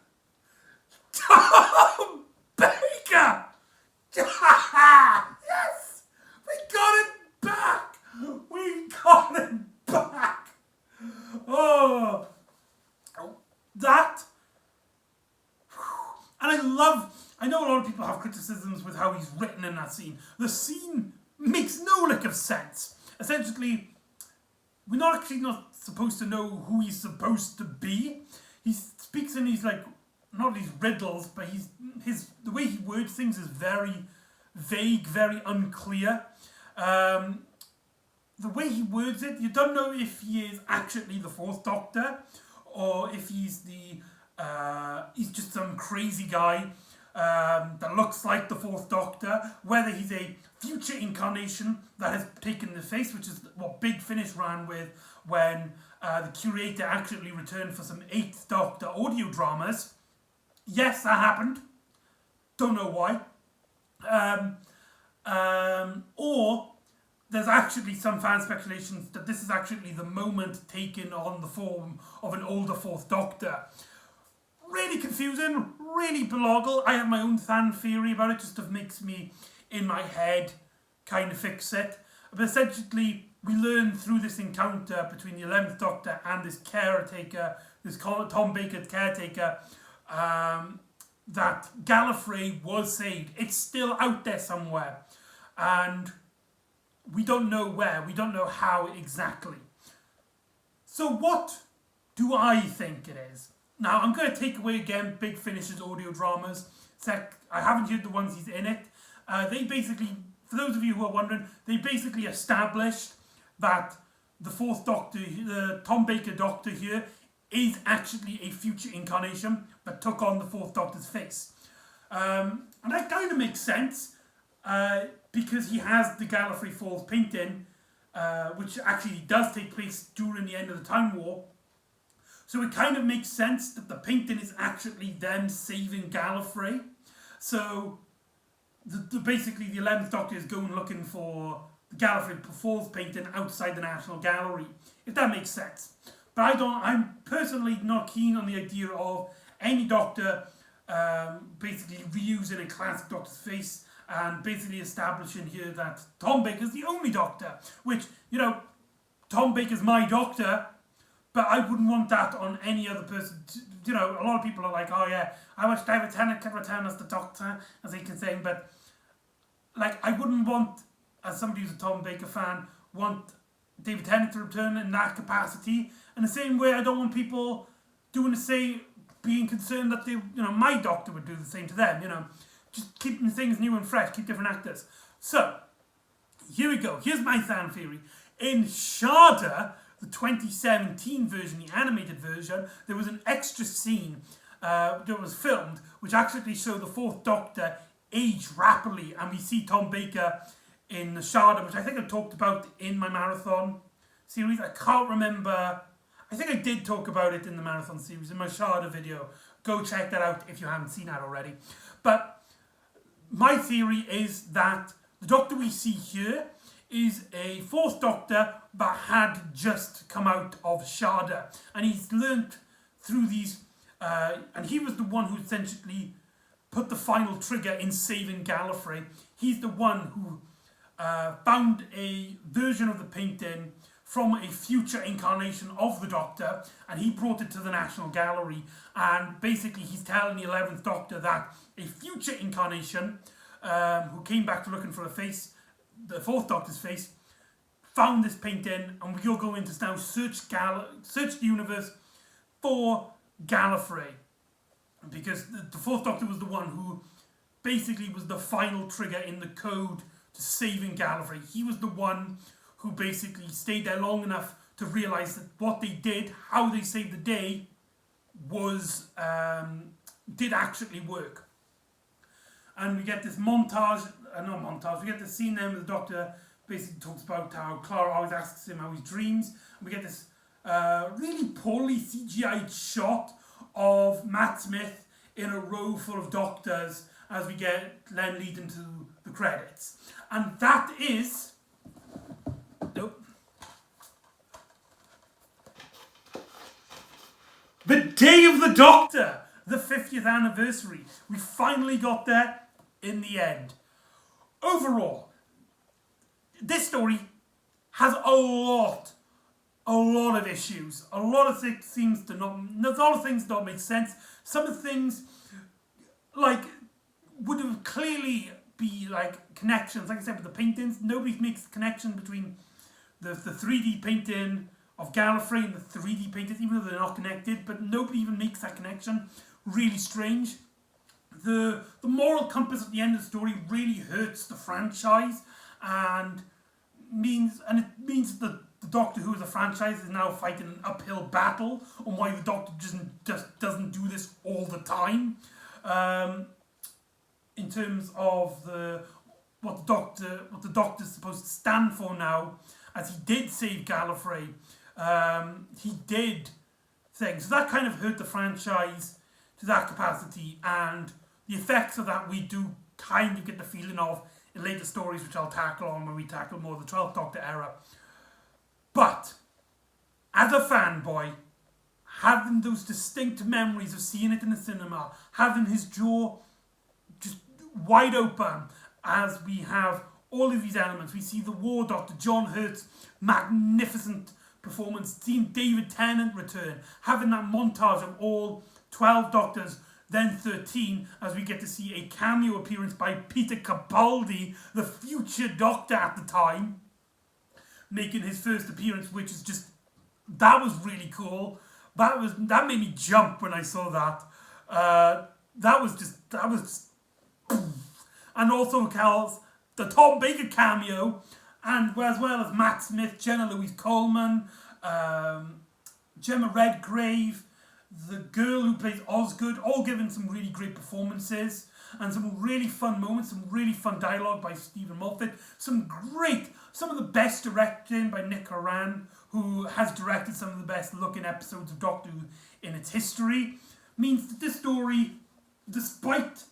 Tom Baker. Yes, we got it back. We got it back. Oh, that. And I know a lot of people have criticisms with how he's written in that scene. The scene makes no lick of sense. Essentially, we're not supposed to know who he's supposed to be. He speaks in these, like, not these riddles, but the way he words things is very vague, very unclear. The way he words it, you don't know if he is actually the 4th Doctor, or if he's just some crazy guy that looks like the 4th Doctor, whether he's a future incarnation that has taken the face, which is what Big Finish ran with when the curator actually returned for some 8th Doctor audio dramas. Yes, that happened. Don't know why. Or there's actually some fan speculations that this is actually the moment taken on the form of an older 4th Doctor. Really confusing, really boggle. I have my own fan theory about it, just makes me, in my head, kind of fix it. But essentially, we learn through this encounter between the 11th Doctor and this caretaker, this Tom Baker caretaker, that Gallifrey was saved. It's still out there somewhere. And we don't know where, we don't know how exactly. So what do I think it is? Now, I'm going to take away again Big Finish's audio dramas. I haven't heard the ones he's in it. They basically, for those of you who are wondering, they basically established that the 4th Doctor, the Tom Baker Doctor here, is actually a future incarnation that took on the 4th Doctor's face. And that kind of makes sense, because he has the Gallifrey Falls painting, which actually does take place during the end of the Time War. So it kind of makes sense that the painting is actually them saving Gallifrey. So basically the 11th Doctor is going looking for the Gallifrey Falls painting outside the National Gallery, if that makes sense. But I'm personally not keen on the idea of any Doctor basically reusing a classic Doctor's face and basically establishing here that Tom Baker's the only Doctor. Which, Tom Baker's my Doctor, but I wouldn't want that on any other person. A lot of people are like, oh yeah, I wish David Tennant could return as the Doctor, as he can say, but I wouldn't want, as somebody who's a Tom Baker fan, want David Tennant to return in that capacity. In the same way, I don't want people being concerned that my Doctor would do the same to them. Just keeping things new and fresh, keep different actors. So, here we go. Here's my fan theory. In Sharda, the 2017 version, the animated version, there was an extra scene that was filmed, which actually showed the 4th Doctor age rapidly, and we see Tom Baker in the Sharda, which I think I talked about in my marathon series. I can't remember. I think I did talk about it in the marathon series, in my Sharda video. Go check that out if you haven't seen that already. But my theory is that the Doctor we see here is a 4th Doctor that had just come out of Sharda. And he's learnt through these, and he was the one who essentially put the final trigger in saving Gallifrey. He's the one who found a version of the painting from a future incarnation of the Doctor, and he brought it to the National Gallery, and basically he's telling the 11th Doctor that a future incarnation who came back to looking for a face, the 4th Doctor's face, found this painting, and we'll go into now search the universe for Gallifrey, because the 4th Doctor was the one who basically was the final trigger in the code to saving Gallifrey. He was the one who basically stayed there long enough to realise that what they did, how they saved the day, was did actually work. And we get this montage, we get this scene then where the Doctor basically talks about how Clara always asks him how he dreams. And we get this really poorly CGI'd shot of Matt Smith in a row full of Doctors as we get then lead into the credits. And that is... Nope. The Day of the Doctor! The 50th anniversary. We finally got there in the end. Overall, this story has a lot of issues. A lot of things don't make sense. Some of the things, like, would have clearly be like connections. Like I said, with the paintings, nobody makes a connection between the 3D painting of Gallifrey and the 3D paintings, even though they're not connected, but nobody even makes that connection. Really strange. The moral compass at the end of the story really hurts the franchise, and it means that the Doctor Who as a franchise is now fighting an uphill battle on why the Doctor just doesn't do this all the time. In terms of what the Doctor's supposed to stand for now, as he did save Gallifrey, he did things. So that kind of hurt the franchise to that capacity, and the effects of that we do kind of get the feeling of in later stories, which I'll tackle on when we tackle more of the 12th Doctor era. But, as a fanboy, having those distinct memories of seeing it in the cinema, having his jaw just wide open as we have all of these elements. We see the War Doctor, John Hurt's magnificent performance, seeing David Tennant return, having that montage of all 12 Doctors, then 13, as we get to see a cameo appearance by Peter Capaldi, the future Doctor at the time, making his first appearance, which is just, that was really cool. That made me jump when I saw that. That was and also Cal's the Tom Baker cameo, and as well as Matt Smith, Jenna Louise Coleman, Gemma Redgrave, the girl who plays Osgood, all giving some really great performances and some really fun moments, some really fun dialogue by Stephen Moffat, some of the best directing by Nick Horan, who has directed some of the best looking episodes of Doctor Who in its history. Means that this story, despite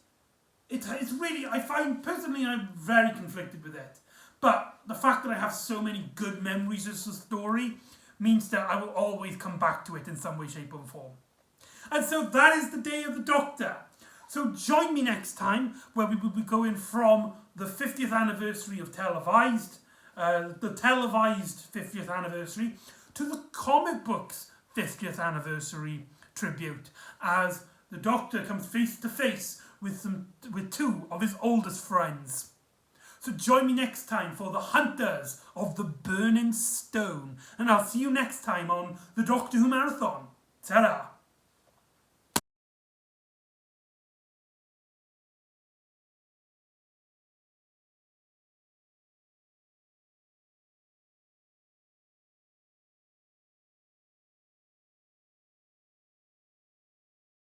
it's really, I find personally I'm very conflicted with it, but the fact that I have so many good memories of this story means that I will always come back to it in some way, shape or form. And so that is the Day of the Doctor. So join me next time where we will be going from the 50th anniversary of the televised 50th anniversary, to the comic books 50th anniversary tribute, as the Doctor comes face to face with two of his oldest friends. So join me next time for the Hunters of the Burning Stone, and I'll see you next time on the Doctor Who Marathon. Ta-ra!